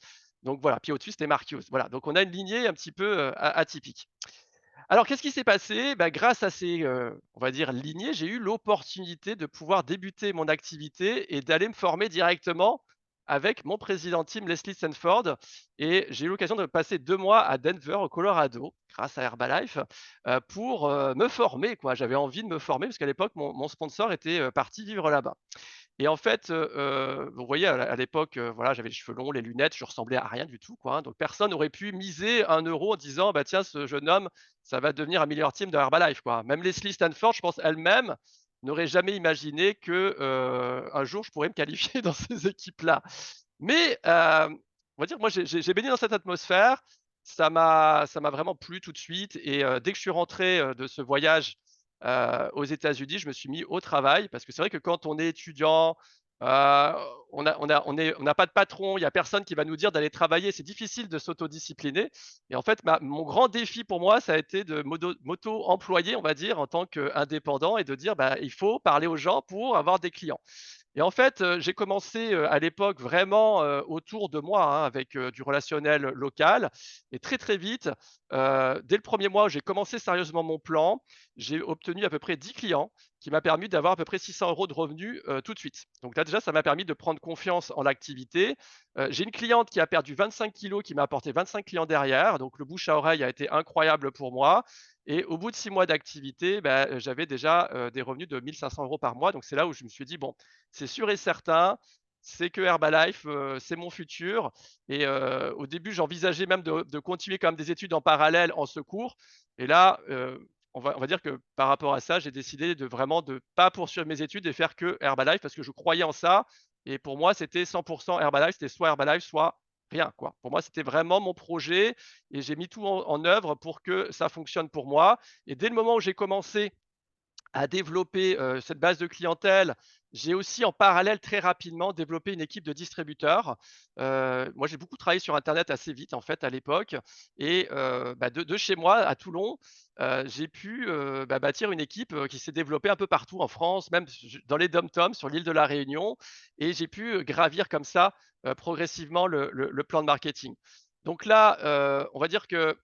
Donc voilà, puis au-dessus, c'était Mark Hughes. Voilà, donc on a une lignée un petit peu atypique. Alors, qu'est-ce qui s'est passé? Bah, grâce à ces, on va dire, lignées, j'ai eu l'opportunité de pouvoir débuter mon activité et d'aller me former directement avec mon président de team, Leslie Stanford et j'ai eu l'occasion de passer 2 mois à Denver, au Colorado, grâce à Herbalife, pour, me former, quoi. J'avais envie de me former parce qu'à l'époque, mon sponsor était, parti vivre là-bas. Et en fait, vous voyez à l'époque, voilà, j'avais les cheveux longs, les lunettes, je ressemblais à rien du tout, quoi, hein, donc personne n'aurait pu miser 1 € en disant: «Bah, tiens, ce jeune homme, ça va devenir un meilleur team de Herbalife», quoi. Même Leslie Stanford, je pense elle-même, n'aurait jamais imaginé que, un jour je pourrais me qualifier dans ces équipes-là. Mais, on va dire, moi, j'ai baigné dans cette atmosphère, ça m'a vraiment plu tout de suite et dès que je suis rentré, de ce voyage aux États-Unis, je me suis mis au travail parce que c'est vrai que quand on est étudiant, on n'a pas de patron, il y a personne qui va nous dire d'aller travailler, c'est difficile de s'autodiscipliner et en fait, mon grand défi pour moi, ça a été de m'auto-employer, on va dire, en tant qu'indépendant et de dire: «Bah, il faut parler aux gens pour avoir des clients». Et en fait, j'ai commencé, à l'époque vraiment, autour de moi, hein, avec, du relationnel local et très, très vite, dès le premier mois où j'ai commencé sérieusement mon plan, j'ai obtenu à peu près 10 clients qui m'a permis d'avoir à peu près 600 € de revenus, tout de suite. Donc là, déjà, ça m'a permis de prendre confiance en l'activité. J'ai une cliente qui a perdu 25 kilos, qui m'a apporté 25 clients derrière, donc le bouche à oreille a été incroyable pour moi et au bout de 6 mois d'activité, bah, j'avais déjà, des revenus de 1 500 € par mois. Donc c'est là où je me suis dit: «Bon, c'est sûr et certain, c'est que Herbalife, c'est mon futur» et au début, j'envisageais même de continuer quand même des études en parallèle en secours et là, on va dire que par rapport à ça, j'ai décidé de vraiment de pas poursuivre mes études et faire que Herbalife parce que je croyais en ça et pour moi, c'était 100 Herbalife, c'était soit Herbalife, soit rien, quoi. Pour moi, c'était vraiment mon projet et j'ai mis tout en œuvre pour que ça fonctionne pour moi et dès le moment où j'ai commencé à développer, cette base de clientèle. J'ai aussi en parallèle très rapidement développé une équipe de distributeurs. Moi, j'ai beaucoup travaillé sur internet assez vite en fait à l'époque et bah, de chez moi à Toulon, j'ai pu, bah, bâtir une équipe, qui s'est développée un peu partout en France, même dans les DOM-TOM sur l'île de la Réunion et j'ai pu, gravir comme ça, progressivement le plan de marketing. Donc là, on va dire que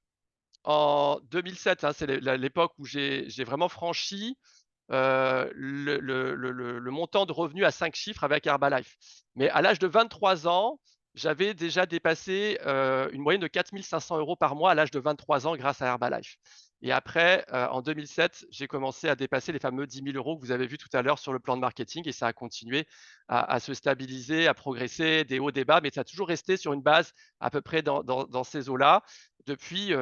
en 2007, hein, c'est l'époque où j'ai vraiment franchi le montant de revenus à 5 chiffres avec Herbalife. Mais à l'âge de 23 ans, j'avais déjà dépassé une moyenne de 4 500 € par mois à l'âge de 23 ans grâce à Herbalife. Et après, en 2007, j'ai commencé à dépasser les fameux 10 000 € que vous avez vus tout à l'heure sur le plan de marketing et ça a continué à se stabiliser, à progresser, des hauts, des bas, mais ça a toujours resté sur une base à peu près dans ces eaux-là depuis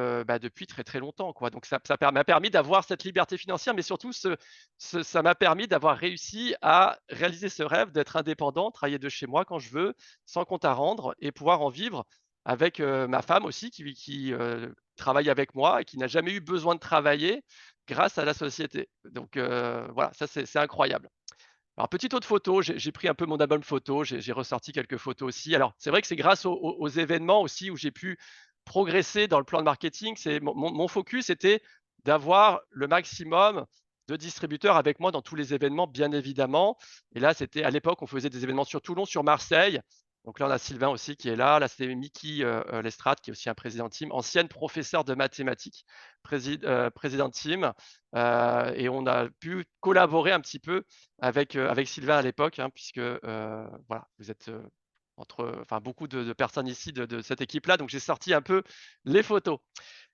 très, très longtemps, quoi. Donc ça m'a permis d'avoir cette liberté financière, mais surtout ça m'a permis d'avoir réussi à réaliser ce rêve d'être indépendant, travailler de chez moi quand je veux, sans compte à rendre et pouvoir en vivre avec, ma femme aussi qui travaille avec moi et qui n'a jamais eu besoin de travailler grâce à la société. Donc voilà, ça c'est incroyable. Alors petite autre photo, j'ai pris un peu mon album photo, j'ai ressorti quelques photos aussi. Alors c'est vrai que c'est grâce aux événements aussi où j'ai pu progresser dans le plan de marketing. C'est mon focus était d'avoir le maximum de distributeurs avec moi dans tous les événements, bien évidemment. Et là, c'était à l'époque, on faisait des événements sur Toulon, sur Marseille. Donc là, on a Sylvain aussi qui est là. Là, c'est Mickey Lestrade, qui est aussi un président de team, ancienne professeure de mathématiques, président de team. Et on a pu collaborer un petit peu avec Sylvain à l'époque, hein, puisque voilà, vous êtes enfin beaucoup de personnes ici de cette équipe-là. Donc j'ai sorti un peu les photos.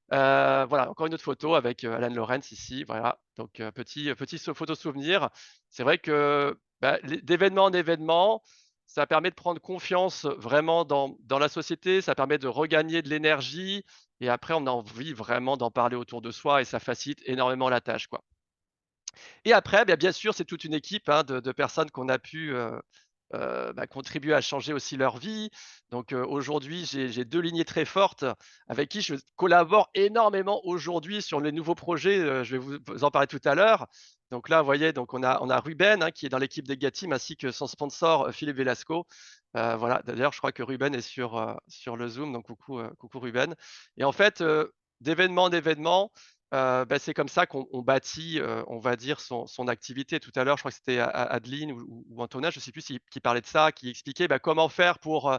Voilà, encore une autre photo avec Alan Lorenz ici. Voilà, donc petit photo souvenir. C'est vrai que d'événement en événement, ça permet de prendre confiance vraiment dans la société, ça permet de regagner de l'énergie et après on a envie vraiment d'en parler autour de soi et ça facilite énormément la tâche, quoi. Et après, bien sûr, c'est toute une équipe, hein, de personnes qu'on a pu, contribuer à changer aussi leur vie. Donc, aujourd'hui, j'ai 2 lignées très fortes avec qui je collabore énormément aujourd'hui sur les nouveaux projets, je vais vous en parler tout à l'heure. Donc là, vous voyez, donc on a Ruben, hein, qui est dans l'équipe des Team ainsi que son sponsor, Philippe Velasco. Voilà, d'ailleurs, je crois que Ruben est sur le Zoom, donc coucou Ruben. Et en fait, d'événement en événement, c'est comme ça qu'on bâtit, on va dire son activité. Tout à l'heure, je crois que c'était Adeline ou Antonin, je ne sais plus qui parlait de ça, qui expliquait, comment faire pour,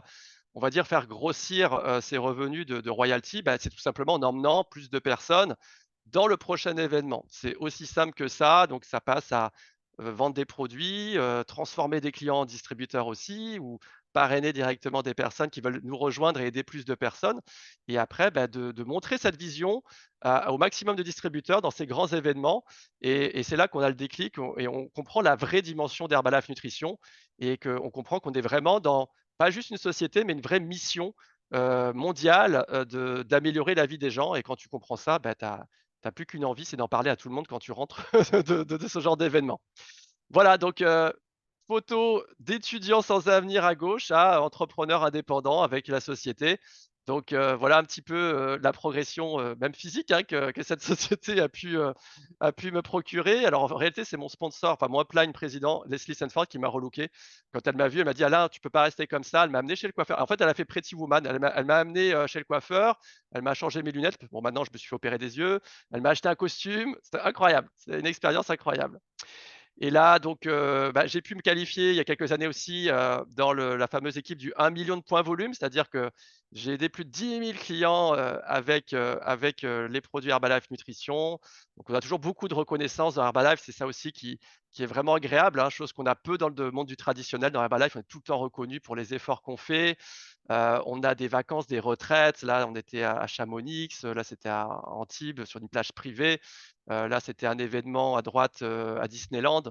on va dire, faire grossir, ses revenus de royalties. C'est tout simplement en emmenant plus de personnes dans le prochain événement. C'est aussi simple que ça, donc ça passe à, vendre des produits, transformer des clients en distributeurs aussi ou parrainer directement des personnes qui veulent nous rejoindre et aider plus de personnes et après, de montrer cette vision au maximum de distributeurs dans ces grands événements et c'est là qu'on a le déclic et on comprend la vraie dimension d'Herbalife Nutrition et qu'on comprend qu'on est vraiment dans pas juste une société, mais une vraie mission, mondiale, d'améliorer la vie des gens et quand tu comprends ça, tu as plus qu'une envie, c'est d'en parler à tout le monde quand tu rentres de ce genre d'événement. Voilà, donc photo d'étudiant sans avenir à gauche à entrepreneur indépendant avec la société. Donc voilà un petit peu, la progression, même physique, hein, que cette société a pu me procurer. Alors en réalité, c'est mon sponsor, enfin mon upline président, Leslie Sanford, qui m'a relooké. Quand elle m'a vu, elle m'a dit: «Alain, tu peux pas rester comme ça». Elle m'a amené chez le coiffeur. En fait, elle a fait Pretty Woman. Elle m'a amené, chez le coiffeur. Elle m'a changé mes lunettes. Bon, maintenant, je me suis fait opérer des yeux. Elle m'a acheté un costume. C'était incroyable. C'est une expérience incroyable. Et là, donc, j'ai pu me qualifier il y a quelques années aussi, dans la fameuse équipe du 1 million de points volume. C'est-à-dire que j'ai aidé plus de 10 000 clients, avec les produits Herbalife Nutrition. Donc on a toujours beaucoup de reconnaissance dans Herbalife. C'est ça aussi qui est vraiment agréable, hein, chose qu'on a peu dans le monde du traditionnel. Dans Herbalife, on est tout le temps reconnu pour les efforts qu'on fait. On a des vacances, des retraites. Là, on était à Chamonix, là, c'était à Antibes, sur une plage privée. Là, c'était un événement à droite, à Disneyland.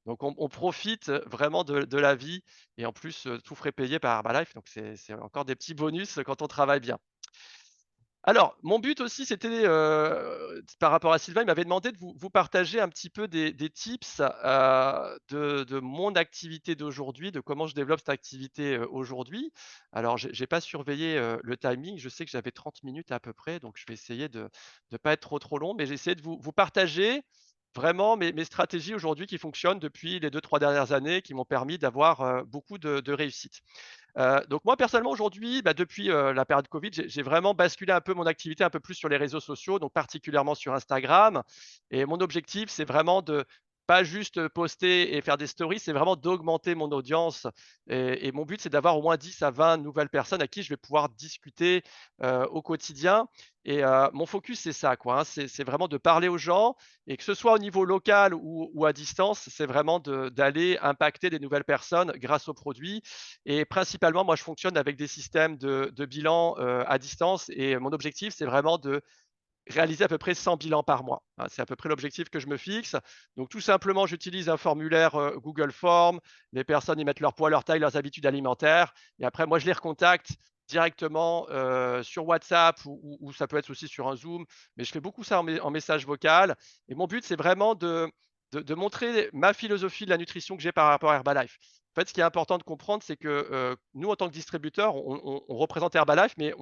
Donc on profite vraiment de la vie et en plus, tout frais payé par Herbalife, donc c'est encore des petits bonus quand on travaille bien. Alors, mon but aussi, c'était, par rapport à Sylvain, il m'avait demandé de vous partager un petit peu des tips, de mon activité d'aujourd'hui, de comment je développe cette activité, aujourd'hui. Alors j'ai pas surveillé, le timing, je sais que j'avais 30 minutes à peu près, donc je vais essayer de ne pas être trop long, mais j'ai essayé de vous partager vraiment mes stratégies aujourd'hui qui fonctionnent depuis les 2-3 dernières années, qui m'ont permis d'avoir, beaucoup de réussite. Donc moi personnellement aujourd'hui, depuis, la période Covid, j'ai vraiment basculé un peu mon activité un peu plus sur les réseaux sociaux, donc particulièrement sur Instagram et mon objectif, c'est vraiment pas juste poster et faire des stories, c'est vraiment d'augmenter mon audience. Et mon but, c'est d'avoir au moins 10 à 20 nouvelles personnes à qui je vais pouvoir discuter au quotidien. Et mon focus, c'est ça, quoi, hein, c'est vraiment de parler aux gens et que ce soit au niveau local ou à distance, c'est vraiment d'aller impacter des nouvelles personnes grâce aux produits. Et principalement, moi, je fonctionne avec des systèmes de bilan à distance. Et mon objectif, c'est vraiment de réaliser à peu près 100 bilans par mois, hein. C'est à peu près l'objectif que je me fixe. Donc tout simplement, j'utilise un formulaire, Google Forms. Les personnes y mettent leur poids, leur taille, leurs habitudes alimentaires et après moi je les recontacte directement, sur WhatsApp ou ça peut être aussi sur un Zoom, mais je fais beaucoup ça en message vocal et mon but, c'est vraiment de montrer ma philosophie de la nutrition que j'ai par rapport à Herbalife. En fait, ce qui est important de comprendre, c'est que, nous, en tant que distributeurs, on représente Herbalife, mais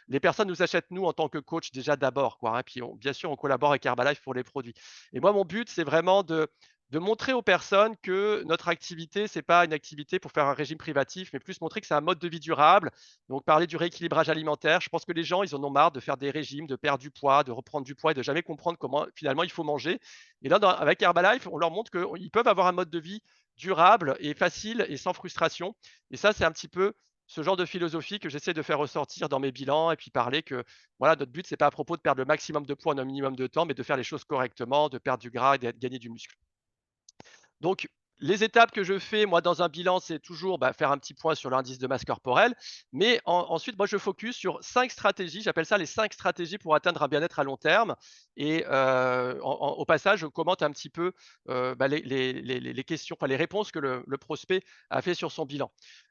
les personnes nous achètent nous en tant que coach déjà d'abord, quoi, hein, puis bien sûr, on collabore avec Herbalife pour les produits. Et moi, mon but, c'est vraiment de montrer aux personnes que notre activité, c'est pas une activité pour faire un régime privatif, mais plus montrer que c'est un mode de vie durable. Donc, parler du rééquilibrage alimentaire. Je pense que les gens, ils en ont marre de faire des régimes, de perdre du poids, de reprendre du poids et de jamais comprendre comment finalement il faut manger. Et là, avec Herbalife, on leur montre qu'ils peuvent avoir un mode de vie durable et facile et sans frustration. Et ça, c'est un petit peu ce genre de philosophie que j'essaie de faire ressortir dans mes bilans et puis parler que voilà, notre but, c'est pas à propos de perdre le maximum de poids en un minimum de temps, mais de faire les choses correctement, de perdre du gras et de gagner du muscle. Donc, les étapes que je fais, moi, dans un bilan, c'est toujours faire un petit point sur l'indice de masse corporelle. Mais ensuite, moi, je focus sur 5 stratégies. J'appelle ça les 5 stratégies pour atteindre un bien-être à long terme. Et au passage, je commente un petit peu les questions, enfin, les réponses que le prospect a fait sur son bilan.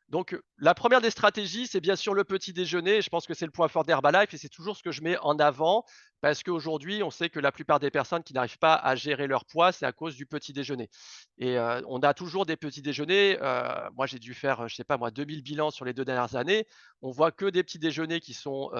Donc, la première des stratégies, c'est bien sûr le petit déjeuner. Je pense que c'est le point fort d'Herbalife et c'est toujours ce que je mets en avant parce qu'aujourd'hui, on sait que la plupart des personnes qui n'arrivent pas à gérer leur poids, c'est à cause du petit déjeuner. Et on a toujours des petits déjeuners. Moi, j'ai dû faire, je sais pas moi, 2000 bilans sur les 2 dernières années. On voit que des petits déjeuners qui sont,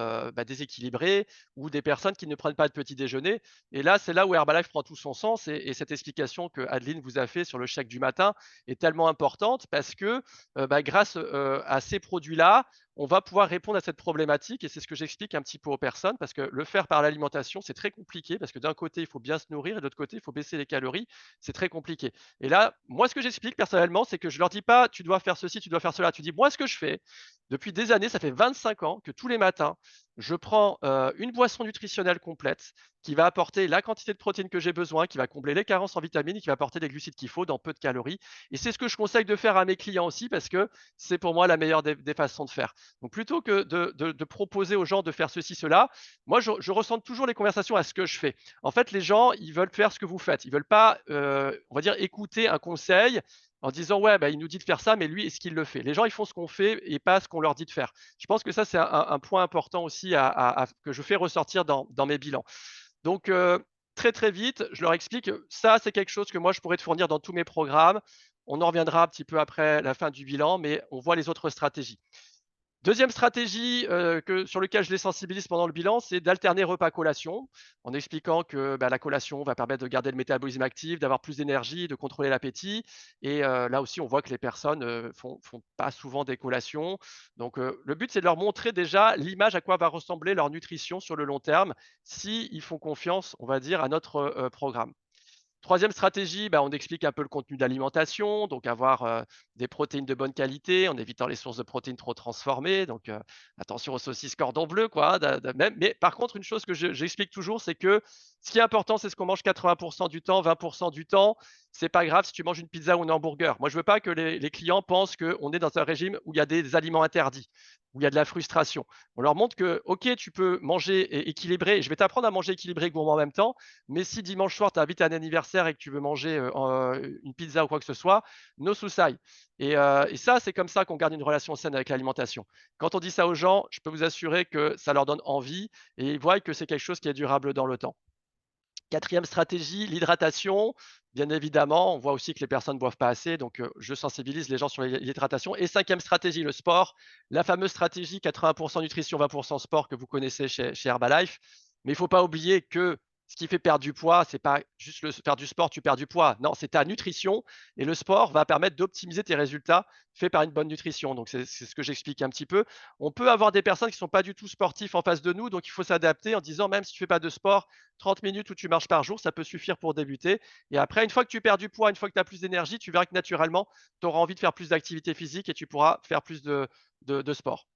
déséquilibrés ou des personnes qui ne prennent pas de petit déjeuner. Et là, c'est là où Herbalife prend tout son sens et cette explication que Adeline vous a fait sur le chèque du matin est tellement importante parce que, grâce, à ces produits-là, on va pouvoir répondre à cette problématique et c'est ce que j'explique un petit peu aux personnes parce que le faire par l'alimentation, c'est très compliqué parce que d'un côté, il faut bien se nourrir et de l'autre côté, il faut baisser les calories. C'est très compliqué. Et là, moi, ce que j'explique personnellement, c'est que je leur dis pas: «Tu dois faire ceci, tu dois faire cela». Tu dis: «Moi, ce que je fais depuis des années, ça fait 25 ans que tous les matins, je prends, une boisson nutritionnelle complète qui va apporter la quantité de protéines que j'ai besoin, qui va combler les carences en vitamines et qui va apporter les glucides qu'il faut dans peu de calories» et c'est ce que je conseille de faire à mes clients aussi parce que c'est pour moi la meilleure des façons de faire. Donc plutôt que de proposer aux gens de faire ceci, cela, moi je recentre toujours les conversations à ce que je fais. En fait, les gens, ils veulent faire ce que vous faites. Ils veulent pas, on va dire, écouter un conseil en disant: «Ouais, il nous dit de faire ça, mais lui, est-ce qu'il le fait?» Les gens, ils font ce qu'on fait et pas ce qu'on leur dit de faire. Je pense que ça, c'est un point important aussi que je fais ressortir dans mes bilans. Donc, très, très vite, je leur explique, ça, c'est quelque chose que moi, je pourrais te fournir dans tous mes programmes. On en reviendra un petit peu après la fin du bilan, mais on voit les autres stratégies. Deuxième stratégie, sur lequel je les sensibilise pendant le bilan, c'est d'alterner repas-collation, en expliquant que, la collation va permettre de garder le métabolisme actif, d'avoir plus d'énergie, de contrôler l'appétit et là aussi, on voit que les personnes, font pas souvent des collations. Donc, le but, c'est de leur montrer déjà l'image à quoi va ressembler leur nutrition sur le long terme, s'ils font confiance, on va dire, à notre, programme. Troisième stratégie, on explique un peu le contenu d'alimentation, donc avoir, des protéines de bonne qualité en évitant les sources de protéines trop transformées, donc attention aux saucisses cordon bleu quoi, hein, de même mais par contre une chose que j'explique toujours, c'est que ce qui est important, c'est ce qu'on mange 80 du temps, 20 du temps. C'est pas grave si tu manges une pizza ou un hamburger. Moi, je veux pas que les clients pensent qu'on est dans un régime où il y a des aliments interdits, où il y a de la frustration. On leur montre que, OK, tu peux manger équilibré, je vais t'apprendre à manger équilibré et gourmand en même temps, mais si dimanche soir, tu invites à un anniversaire et que tu veux manger, une pizza ou quoi que ce soit, no sucai et ça, c'est comme ça qu'on garde une relation saine avec l'alimentation. Quand on dit ça aux gens, je peux vous assurer que ça leur donne envie et ils voient que c'est quelque chose qui est durable dans le temps. Quatrième stratégie, l'hydratation. Bien évidemment, on voit aussi que les personnes ne boivent pas assez, donc je sensibilise les gens sur l'hydratation. Et cinquième stratégie, le sport. La fameuse stratégie 80 nutrition, 20 sport que vous connaissez chez Herbalife. Mais il ne faut pas oublier que ce qui fait perdre du poids, c'est pas juste faire du sport, tu perds du poids. Non, c'est ta nutrition et le sport va permettre d'optimiser tes résultats faits par une bonne nutrition. Donc, c'est ce que j'explique un petit peu. On peut avoir des personnes qui ne sont pas du tout sportifs en face de nous, donc il faut s'adapter en disant même si tu fais pas de sport, 30 minutes où tu marches par jour, ça peut suffire pour débuter. Et après, une fois que tu perds du poids, une fois que tu as plus d'énergie, tu verras que naturellement, tu auras envie de faire plus d'activité physique et tu pourras faire plus de sport.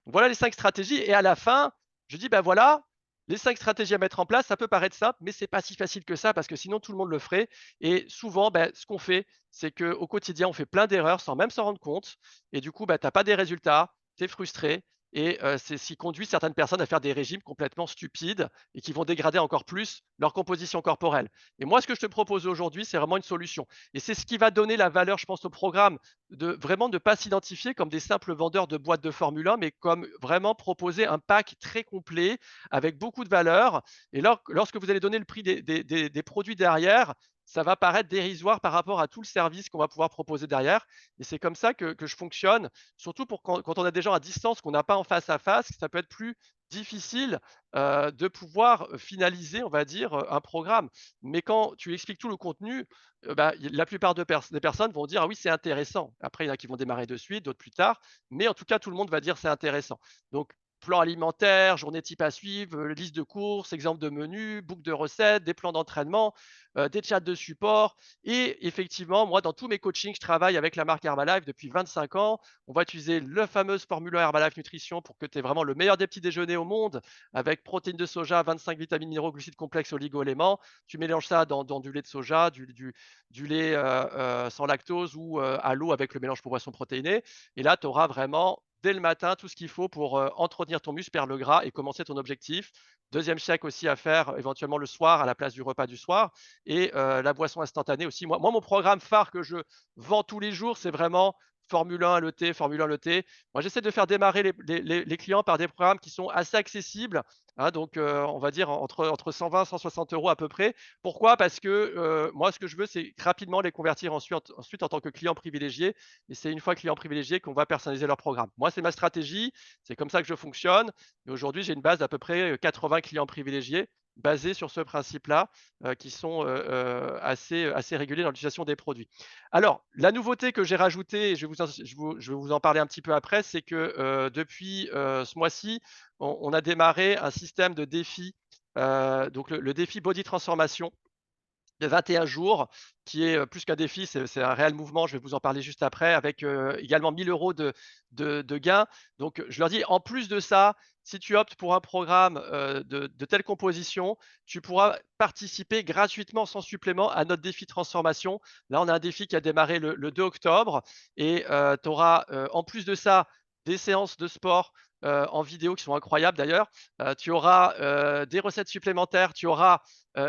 Voilà les 5 stratégies. Et à la fin, je dis, ben voilà, les 5 stratégies à mettre en place, ça peut paraître simple, mais c'est pas si facile que ça parce que sinon tout le monde le ferait. Et souvent, ben, ce qu'on fait, c'est qu'au quotidien, on fait plein d'erreurs sans même s'en rendre compte. Et du coup, ben, tu n'as pas des résultats, tu es frustré. Et c'est ce qui conduit certaines personnes à faire des régimes complètement stupides et qui vont dégrader encore plus leur composition corporelle. Et moi, ce que je te propose aujourd'hui, c'est vraiment une solution. Et c'est ce qui va donner la valeur, je pense, au programme, de vraiment ne pas s'identifier comme des simples vendeurs de boîtes de Formule 1, mais comme vraiment proposer un pack très complet avec beaucoup de valeur. Et lorsque vous allez donner le prix des produits derrière, ça va paraître dérisoire par rapport à tout le service qu'on va pouvoir proposer derrière. Et c'est comme ça que je fonctionne, surtout pour quand on a des gens à distance qu'on n'a pas en face à face, ça peut être plus difficile de pouvoir finaliser, on va dire, un programme. Mais quand tu expliques tout le contenu, bah, la plupart des personnes vont dire: «Ah oui, c'est intéressant». Après, il y en a qui vont démarrer de suite, d'autres plus tard, mais en tout cas, tout le monde va dire: «C'est intéressant». Donc, plan alimentaire, journée type à suivre, liste de courses, exemple de menu, boucle de recettes, des plans d'entraînement, des chats de support. Et effectivement, moi, dans tous mes coachings, je travaille avec la marque Herbalife depuis 25 ans. On va utiliser le fameuse formule Herbalife Nutrition pour que tu aies vraiment le meilleur des petits déjeuners au monde avec protéines de soja, 25 vitamines minéraux, glucides complexes, oligo-éléments. Tu mélanges ça dans du lait de soja, du lait sans lactose ou à l'eau avec le mélange pour boisson protéinée. Et là, tu auras vraiment dès le matin tout ce qu'il faut pour entretenir ton muscle, perdre le gras et commencer ton objectif. Deuxième chèque aussi à faire éventuellement le soir à la place du repas du soir. Et la boisson instantanée aussi. Moi, mon programme phare que je vends tous les jours, c'est vraiment Formule 1 le thé, Formule 1 le thé. Moi, j'essaie de faire démarrer les clients par des programmes qui sont assez accessibles, hein, donc on va dire entre 120 160 euros à peu près. Pourquoi? Parce que moi, ce que je veux, c'est rapidement les convertir ensuite en tant que client privilégié. Et c'est une fois client privilégié qu'on va personnaliser leur programme. Moi, c'est ma stratégie, c'est comme ça que je fonctionne. Et aujourd'hui, j'ai une base d'à peu près 80 clients privilégiés basés sur ce principe-là, qui sont assez réguliers dans l'utilisation des produits. Alors, la nouveauté que j'ai rajoutée, et je vais vous en parler un petit peu après, c'est que depuis ce mois-ci, on a démarré un système de défi, donc le défi Body Transformation de 21 jours, qui est plus qu'un défi, c'est un réel mouvement. Je vais vous en parler juste après, avec également 1 000 € de gains. Donc, je leur dis, en plus de ça, si tu optes pour un programme de telle composition, tu pourras participer gratuitement, sans supplément, à notre défi transformation. Là, on a un défi qui a démarré le 2 octobre et tu auras, en plus de ça, des séances de sport en vidéo qui sont incroyables d'ailleurs. Tu auras des recettes supplémentaires. Tu auras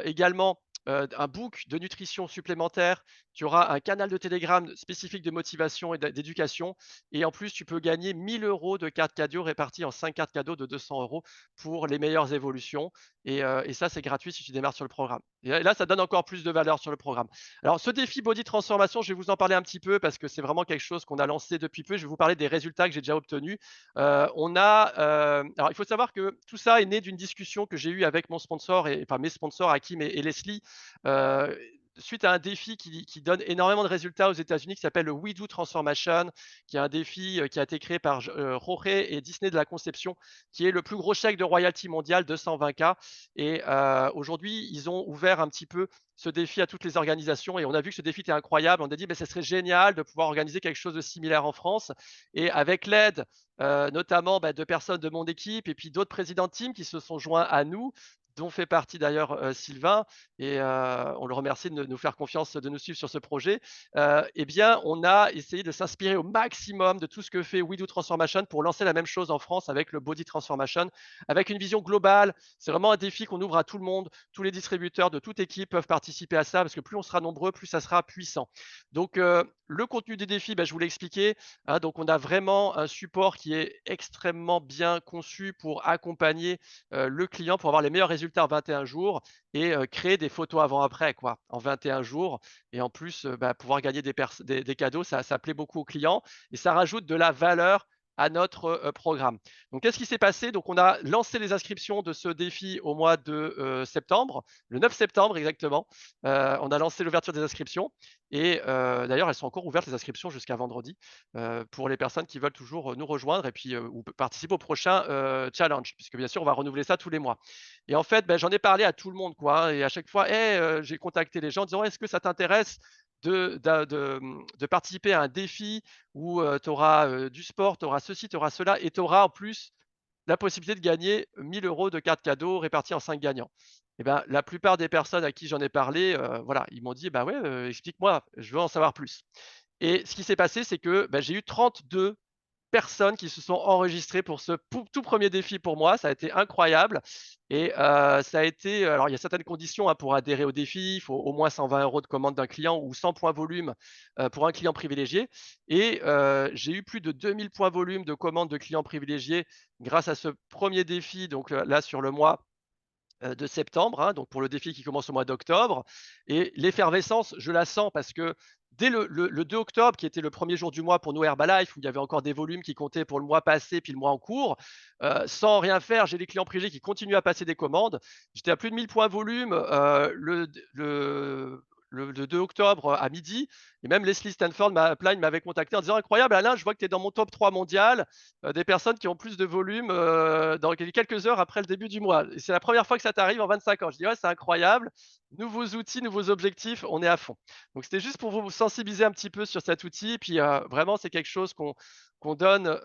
également un book de nutrition supplémentaire, tu auras un canal de Telegram spécifique de motivation et d'éducation. Et en plus, tu peux gagner 1 000 € de cartes cadeaux réparties en 5 cartes cadeaux de 200 € pour les meilleures évolutions. Et ça, c'est gratuit si tu démarres sur le programme. Et là, ça donne encore plus de valeur sur le programme. Alors, ce défi Body Transformation, je vais vous en parler un petit peu parce que c'est vraiment quelque chose qu'on a lancé depuis peu. Je vais vous parler des résultats que j'ai déjà obtenus. Alors, il faut savoir que tout ça est né d'une discussion que j'ai eue avec mon sponsor, enfin mes sponsors, Hakim et Leslie, suite à un défi qui donne énormément de résultats aux États-Unis, qui s'appelle le We Do Transformation, qui est un défi qui a été créé par Jorge et Disney de la Conception, qui est le plus gros chèque de royalty mondial, 220K. Et aujourd'hui, ils ont ouvert un petit peu ce défi à toutes les organisations et on a vu que ce défi était incroyable. On a dit, mais ce serait génial de pouvoir organiser quelque chose de similaire en France. Et avec l'aide notamment de personnes de mon équipe et puis d'autres présidents de team qui se sont joints à nous, dont fait partie d'ailleurs Sylvain, et on le remercie de nous faire confiance, de nous suivre sur ce projet. Eh bien, on a essayé de s'inspirer au maximum de tout ce que fait We Do Transformation pour lancer la même chose en France avec le Body Transformation, avec une vision globale. C'est vraiment un défi qu'on ouvre à tout le monde. Tous les distributeurs de toute équipe peuvent participer à ça parce que plus on sera nombreux, plus ça sera puissant. Donc, le contenu des défis, je vous l'ai expliqué, hein, donc on a vraiment un support qui est extrêmement bien conçu pour accompagner le client pour avoir les meilleurs résultats en 21 jours et créer des photos avant-après quoi, en 21 jours. Et en plus, pouvoir gagner des cadeaux, ça plaît beaucoup aux clients et ça rajoute de la valeur à notre programme. Donc, qu'est-ce qui s'est passé? Donc, on a lancé les inscriptions de ce défi au mois de septembre, le 9 septembre exactement. On a lancé l'ouverture des inscriptions et d'ailleurs, elles sont encore ouvertes les inscriptions jusqu'à vendredi pour les personnes qui veulent toujours nous rejoindre et puis ou participer au prochain challenge, puisque bien sûr, on va renouveler ça tous les mois. Et en fait, j'en ai parlé à tout le monde, quoi, hein, et à chaque fois, j'ai contacté les gens en disant: «Est-ce que ça t'intéresse de participer à un défi où tu auras du sport, tu auras ceci, tu auras cela et tu auras en plus la possibilité de gagner 1 000 € de cartes cadeaux réparties en 5 gagnants». Et ben, la plupart des personnes à qui j'en ai parlé, voilà, ils m'ont dit: «Bah ouais, explique-moi, je veux en savoir plus». Et ce qui s'est passé, c'est que, j'ai eu 32 personnes qui se sont enregistrées pour ce tout premier défi pour moi. Ça a été incroyable et ça a été alors il y a certaines conditions, hein, pour adhérer au défi. Il faut au moins 120 € de commande d'un client ou 100 points volume, pour un client privilégié et j'ai eu plus de 2 000 points volume de commandes de clients privilégiés grâce à ce premier défi, donc là sur le mois de septembre, hein, donc pour le défi qui commence au mois d'octobre. Et l'effervescence, je la sens parce que dès le 2 octobre, qui était le premier jour du mois pour nous Herbalife, où il y avait encore des volumes qui comptaient pour le mois passé puis le mois en cours, sans rien faire, j'ai des clients privés qui continuent à passer des commandes. J'étais à plus de 1 000 points volume le 2 octobre à midi. Et même Leslie Stanford m'avait contacté en disant: «Incroyable Alain, je vois que tu es dans mon top 3 mondial des personnes qui ont plus de volume dans quelques heures après le début du mois. Et c'est la première fois que ça t'arrive en 25 ans». Je dis: «Ouais, c'est incroyable. Nouveaux outils, nouveaux objectifs, on est à fond». Donc, c'était juste pour vous sensibiliser un petit peu sur cet outil. Puis, vraiment, c'est quelque chose qu'on donne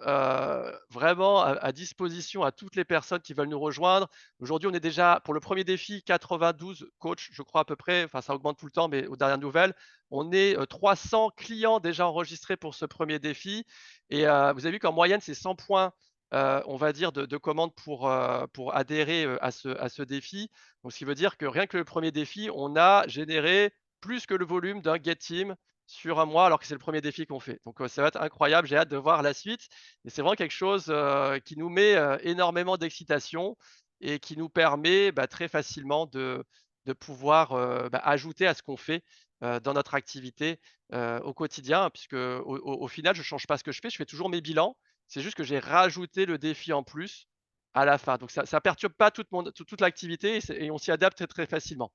vraiment à disposition à toutes les personnes qui veulent nous rejoindre. Aujourd'hui, on est déjà, pour le premier défi, 92 coachs, je crois à peu près. Enfin, ça augmente tout le temps, mais aux dernières nouvelles, on est 300 clients déjà enregistrés pour ce premier défi. Et vous avez vu qu'en moyenne, c'est 100 points, on va dire, de commandes pour adhérer à ce défi. Donc, ce qui veut dire que rien que le premier défi, on a généré plus que le volume d'un Get Team sur un mois, alors que c'est le premier défi qu'on fait. Donc, ça va être incroyable. J'ai hâte de voir la suite. Et c'est vraiment quelque chose qui nous met énormément d'excitation et qui nous permet très facilement de pouvoir ajouter à ce qu'on fait dans notre activité au quotidien, puisque au final, je ne change pas ce que je fais toujours mes bilans. C'est juste que j'ai rajouté le défi en plus à la fin. Donc ça ne perturbe pas toute l'activité et on s'y adapte très, très facilement.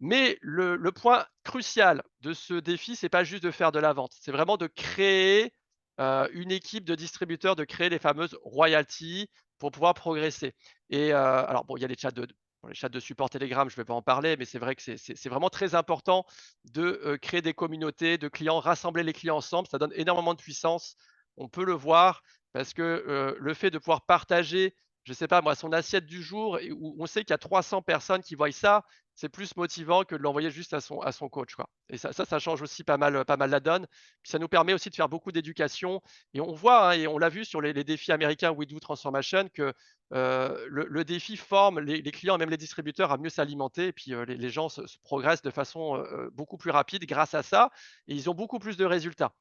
Mais le point crucial de ce défi, c'est pas juste de faire de la vente, c'est vraiment de créer une équipe de distributeurs, de créer les fameuses royalties pour pouvoir progresser. Et alors bon, il y a les chats de support Telegram, je ne vais pas en parler, mais c'est vrai que c'est vraiment très important de créer des communautés de clients, rassembler les clients ensemble. Ça donne énormément de puissance. On peut le voir parce que le fait de pouvoir partager, je ne sais pas moi, son assiette du jour, et où on sait qu'il y a 300 personnes qui voient ça, c'est plus motivant que de l'envoyer juste à son coach, quoi. Et ça change aussi pas mal la donne. Puis ça nous permet aussi de faire beaucoup d'éducation. Et on voit, hein, et on l'a vu sur les défis américains We Do Transformation, que le défi forme les clients et même les distributeurs à mieux s'alimenter. Et puis les gens se progressent de façon beaucoup plus rapide grâce à ça. Et ils ont beaucoup plus de résultats.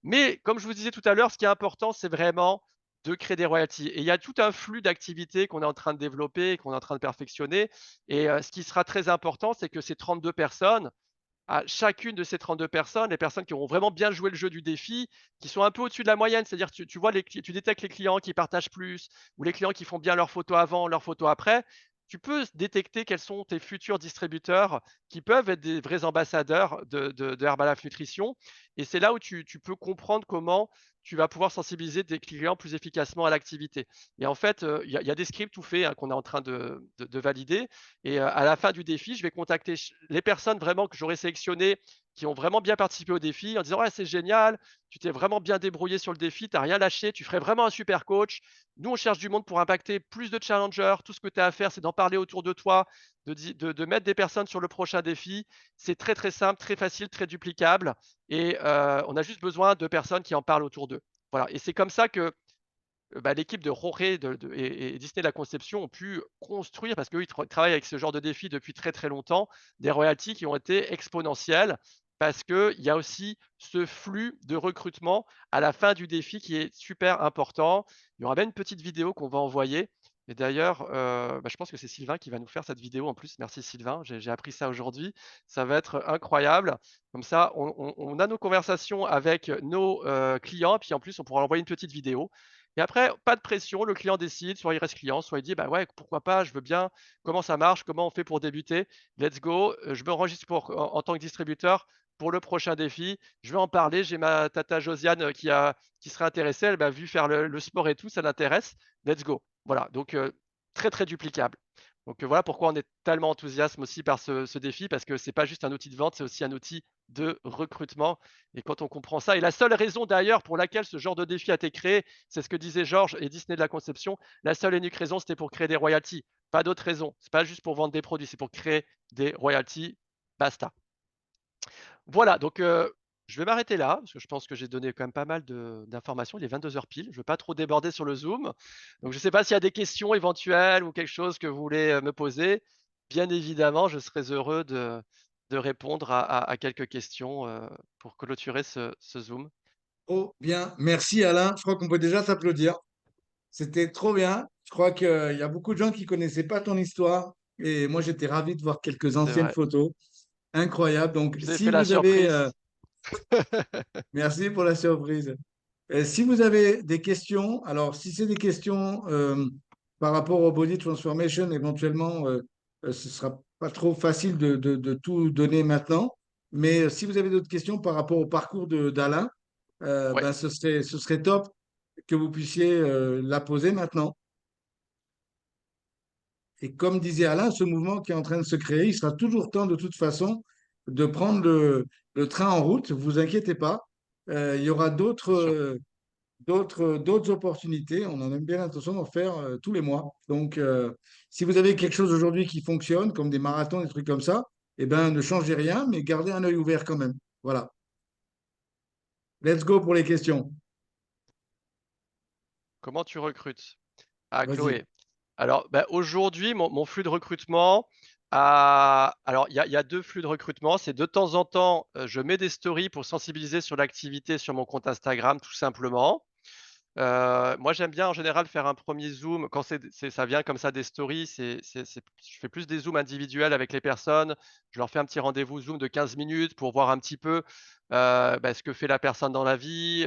Mais comme je vous disais tout à l'heure, ce qui est important, c'est vraiment de créer des royalties. Et il y a tout un flux d'activités qu'on est en train de développer, qu'on est en train de perfectionner. Et ce qui sera très important, c'est que ces 32 personnes, à chacune de ces 32 personnes, les personnes qui auront vraiment bien joué le jeu du défi, qui sont un peu au-dessus de la moyenne, c'est-à-dire tu vois, tu détectes les clients qui partagent plus ou les clients qui font bien leurs photos avant, leurs photos après. Tu peux détecter quels sont tes futurs distributeurs qui peuvent être des vrais ambassadeurs de Herbalife Nutrition. Et c'est là où tu peux comprendre comment tu vas pouvoir sensibiliser tes clients plus efficacement à l'activité. Et en fait, il y a des scripts tout faits, hein, qu'on est en train de valider. Et à la fin du défi, je vais contacter les personnes vraiment que j'aurai sélectionnées, qui ont vraiment bien participé au défi, en disant: «Ouais, c'est génial, tu t'es vraiment bien débrouillé sur le défi, tu n'as rien lâché, tu ferais vraiment un super coach. Nous, on cherche du monde pour impacter plus de challengers. Tout ce que tu as à faire, c'est d'en parler autour de toi, de mettre des personnes sur le prochain défi. C'est très, très simple, très facile, très duplicable. Et on a juste besoin de personnes qui en parlent autour d'eux». Voilà. Et c'est comme ça que l'équipe de Jorge et Disney La Conception ont pu construire, parce qu'eux, ils travaillent avec ce genre de défi depuis très, très longtemps, des royalties qui ont été exponentielles, parce qu'il y a aussi ce flux de recrutement à la fin du défi qui est super important. Il y aura même une petite vidéo qu'on va envoyer. Et d'ailleurs, je pense que c'est Sylvain qui va nous faire cette vidéo en plus. Merci Sylvain, j'ai appris ça aujourd'hui. Ça va être incroyable. Comme ça, on a nos conversations avec nos clients, puis en plus, on pourra envoyer une petite vidéo. Et après, pas de pression, le client décide, soit il reste client, soit il dit: «Bah, ouais, pourquoi pas, je veux bien. Comment ça marche? Comment on fait pour débuter? Let's go, je m'enregistre en tant que distributeur pour le prochain défi. Je vais en parler, j'ai ma tata Josiane, qui serait intéressée. Elle m'a vu faire le sport et tout, ça l'intéresse. Let's go». Voilà, donc très, très duplicable. Donc voilà pourquoi on est tellement enthousiaste aussi par ce défi, parce que c'est pas juste un outil de vente, c'est aussi un outil de recrutement. Et quand on comprend ça, et la seule raison d'ailleurs pour laquelle ce genre de défi a été créé, c'est ce que disaient Georges et Disney de la conception, la seule et unique raison, c'était pour créer des royalties. Pas d'autre raison. C'est pas juste pour vendre des produits, c'est pour créer des royalties. Basta. Voilà, donc je vais m'arrêter là, parce que je pense que j'ai donné quand même pas mal d'informations. Il est 22 heures pile. Je ne veux pas trop déborder sur le Zoom. Donc je ne sais pas s'il y a des questions éventuelles ou quelque chose que vous voulez me poser. Bien évidemment, je serais heureux de répondre à quelques questions pour clôturer ce Zoom. Oh, bien. Merci Alain. Je crois qu'on peut déjà s'applaudir. C'était trop bien. Je crois qu'il y a beaucoup de gens qui ne connaissaient pas ton histoire. Et moi, j'étais ravi de voir quelques C'est anciennes vrai. photos. Incroyable. Donc, Je vous ai si fait la vous avez... surprise. merci pour la surprise. Si vous avez des questions, alors si c'est des questions par rapport au body transformation, éventuellement, ce sera pas trop facile de tout donner maintenant. Mais si vous avez d'autres questions par rapport au parcours d'Alain, Ouais. ben, ce serait top que vous puissiez la poser maintenant. Et comme disait Alain, ce mouvement qui est en train de se créer, il sera toujours temps de toute façon de prendre le train en route. Vous inquiétez pas. Il y aura C'est sûr. d'autres opportunités. On en a bien l'intention d'en faire tous les mois. Donc, si vous avez quelque chose aujourd'hui qui fonctionne, comme des marathons, des trucs comme ça, eh ben, ne changez rien, mais gardez un œil ouvert quand même. Voilà. Let's go pour les questions. Comment tu recrutes? Ah, Vas-y. Chloé. Alors, bah, aujourd'hui, mon flux de recrutement, alors il y a 2 flux de recrutement. C'est de temps en temps, je mets des stories pour sensibiliser sur l'activité sur mon compte Instagram, tout simplement. Moi, j'aime bien en général faire un premier zoom quand ça vient comme ça des stories, je fais plus des zooms individuels avec les personnes. Je leur fais un petit rendez-vous Zoom de 15 minutes pour voir un petit peu, bah, ce que fait la personne dans la vie,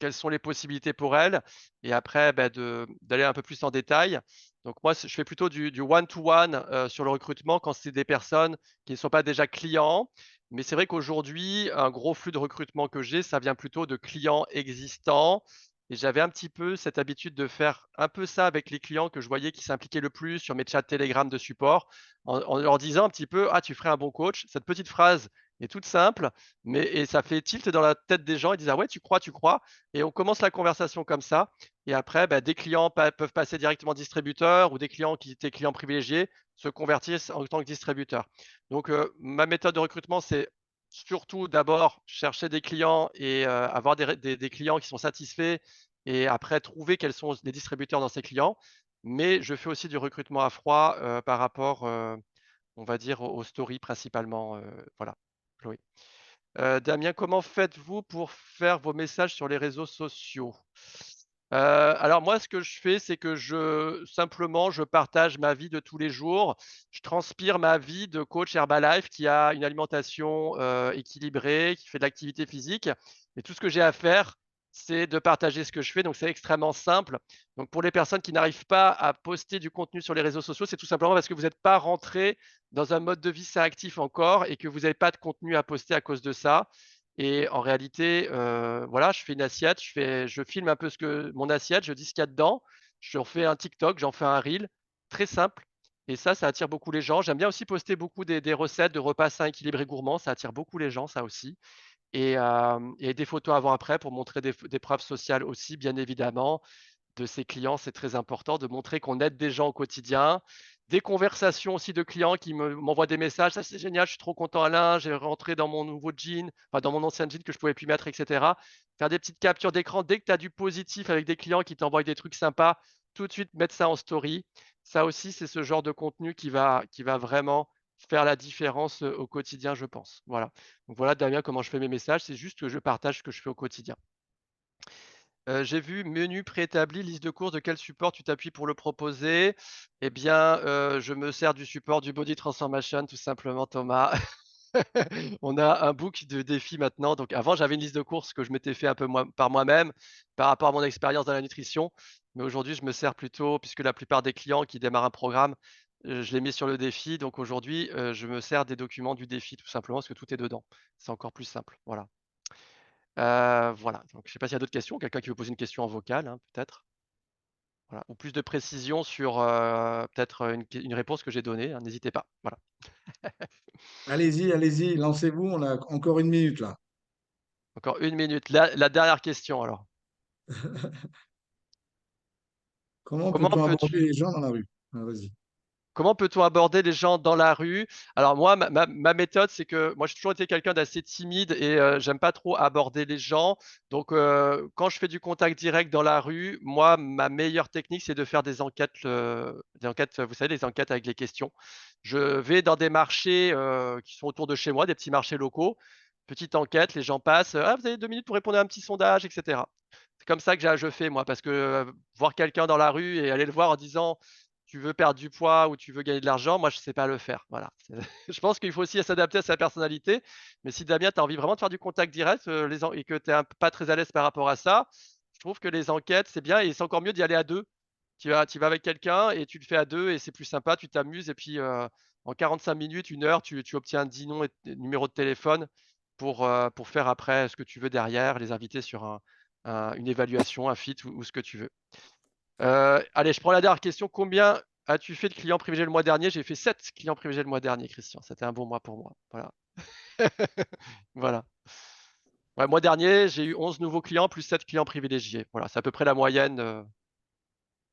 quelles sont les possibilités pour elle, et après, bah, d'aller un peu plus en détail. Donc moi, je fais plutôt du one to one, sur le recrutement quand c'est des personnes qui ne sont pas déjà clients. Mais c'est vrai qu'aujourd'hui, un gros flux de recrutement que j'ai, ça vient plutôt de clients existants, et j'avais un petit peu cette habitude de faire un peu ça avec les clients que je voyais qui s'impliquaient le plus sur mes chats Telegram de support, en leur disant un petit peu: «Ah, tu ferais un bon coach». Cette petite phrase est toute simple, mais ça fait tilt dans la tête des gens. Ils disent: «Ah ouais, tu crois, tu crois?» Et on commence la conversation comme ça, et après, bah, des clients peuvent passer directement distributeur, ou des clients qui étaient clients privilégiés se convertissent en tant que distributeurs. Donc ma méthode de recrutement, c'est surtout d'abord chercher des clients et avoir des clients qui sont satisfaits, et après trouver quels sont les distributeurs dans ces clients. Mais je fais aussi du recrutement à froid, par rapport, on va dire aux stories principalement, voilà, Chloé. Damien, comment faites-vous pour faire vos messages sur les réseaux sociaux? Alors moi, ce que je fais, c'est que je partage ma vie de tous les jours. Je transpire ma vie de coach Herbalife qui a une alimentation, équilibrée, qui fait de l'activité physique, et tout ce que j'ai à faire, c'est de partager ce que je fais, donc c'est extrêmement simple. Donc pour les personnes qui n'arrivent pas à poster du contenu sur les réseaux sociaux, c'est tout simplement parce que vous n'êtes pas rentré dans un mode de vie sain actif encore, et que vous n'avez pas de contenu à poster à cause de ça. Et en réalité, voilà, je fais une assiette, je filme un peu mon assiette, je dis ce qu'il y a dedans, j'en fais un TikTok, j'en fais un reel, très simple, et ça attire beaucoup les gens. J'aime bien aussi poster beaucoup des recettes de repas sains, équilibrés, gourmands, ça attire beaucoup les gens, ça aussi. Et des photos avant-après pour montrer des preuves sociales aussi, bien évidemment, de ses clients. C'est très important de montrer qu'on aide des gens au quotidien. Des conversations aussi de clients qui m'envoient des messages: «Ça, c'est génial, je suis trop content Alain, j'ai rentré dans mon nouveau jean, enfin dans mon ancien jean que je pouvais plus mettre», et cetera. Faire des petites captures d'écran dès que tu as du positif avec des clients qui t'envoient des trucs sympas, tout de suite mettre ça en story. Ça aussi, c'est ce genre de contenu qui va vraiment faire la différence, au quotidien, je pense. Voilà. Donc voilà, Damien, comment je fais mes messages, c'est juste que je partage ce que je fais au quotidien. J'ai vu menu préétabli, liste de courses, de quel support tu t'appuies pour le proposer? Eh bien, je me sers du support du Body Transformation tout simplement, Thomas. On a un book de défis maintenant. Donc avant, j'avais une liste de courses que je m'étais fait un peu par moi-même par rapport à mon expérience dans la nutrition. Mais aujourd'hui, je me sers plutôt, puisque la plupart des clients qui démarrent un programme, je les mets sur le défi. Donc aujourd'hui, je me sers des documents du défi tout simplement parce que tout est dedans. C'est encore plus simple. Voilà. Voilà. Donc je ne sais pas s'il y a d'autres questions. Quelqu'un qui veut poser une question en vocal, hein, peut-être. Voilà. Ou plus de précision sur peut-être une réponse que j'ai donnée, hein, n'hésitez pas. Voilà. Allez-y, lancez-vous. On a encore 1 minute là. Encore 1 minute. La dernière question alors. Comment Comment peut-on aborder peux-tu les gens dans la rue? Ah, vas-y. Comment peut-on aborder les gens dans la rue? Alors moi, ma méthode, c'est que moi, j'ai toujours été quelqu'un d'assez timide et j'aime pas trop aborder les gens. Donc, quand je fais du contact direct dans la rue, moi, ma meilleure technique, c'est de faire des enquêtes, vous savez, des enquêtes avec les questions. Je vais dans des marchés qui sont autour de chez moi, des petits marchés locaux. Petite enquête, les gens passent. Ah, vous avez 2 minutes pour répondre à un petit sondage, etc. C'est comme ça que je fais moi, parce que voir quelqu'un dans la rue et aller le voir en disant tu veux perdre du poids ou tu veux gagner de l'argent, moi je sais pas le faire. Voilà. Je pense qu'il faut aussi s'adapter à sa personnalité. Mais si Damien, tu as envie vraiment de faire du contact direct et que tu es pas très à l'aise par rapport à ça, je trouve que les enquêtes, c'est bien et c'est encore mieux d'y aller à deux. Tu vas avec quelqu'un et tu le fais à deux et c'est plus sympa, tu t'amuses et puis en 45 minutes, 1 heure, tu obtiens 10 noms et numéros de téléphone pour faire après ce que tu veux derrière, les inviter sur une évaluation, un fit ou ce que tu veux. Allez, je prends la dernière question. Combien as-tu fait de clients privilégiés le mois dernier? J'ai fait 7 clients privilégiés le mois dernier, Christian. C'était un bon mois pour moi. Voilà. Voilà. Ouais, mois dernier, j'ai eu 11 nouveaux clients plus 7 clients privilégiés. Voilà, c'est à peu près la moyenne.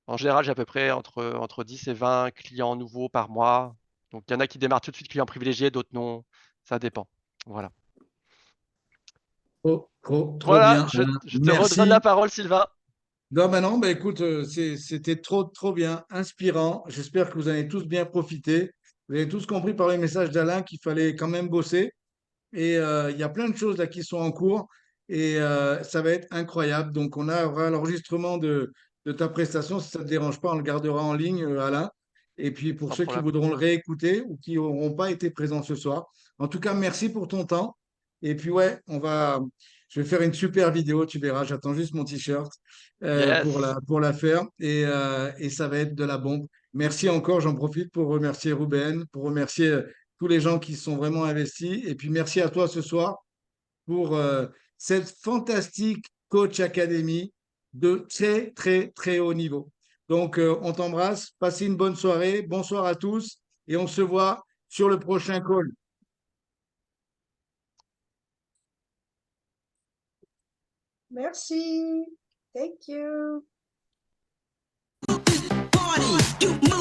En général, j'ai à peu près entre 10 et 20 clients nouveaux par mois. Donc, il y en a qui démarrent tout de suite clients privilégiés, d'autres non. Ça dépend. Voilà. Trop Voilà, bien, je, Alain. je te redonne la Merci. parole, Sylvain. Non, bah, écoute, c'était trop bien, inspirant. J'espère que vous en avez tous bien profité. Vous avez tous compris par les messages d'Alain qu'il fallait quand même bosser. Et il y a plein de choses là qui sont en cours et ça va être incroyable. Donc, on aura l'enregistrement de ta prestation. Si ça ne te dérange pas, on le gardera en ligne, Alain. Et puis, pour Sans ceux qui problème. voudront le réécouter ou qui n'auront pas été présents ce soir, en tout cas, merci pour ton temps. Et puis, ouais, je vais faire une super vidéo, tu verras. J'attends juste mon t-shirt Yes. pour la faire et ça va être de la bombe. Merci encore. J'en profite pour remercier Ruben, pour remercier tous les gens qui sont vraiment investis. Et puis merci à toi ce soir pour cette fantastique Coach Academy de très haut niveau. Donc, on t'embrasse, passez une bonne soirée, bonsoir à tous et on se voit sur le prochain call. Merci. Thank you.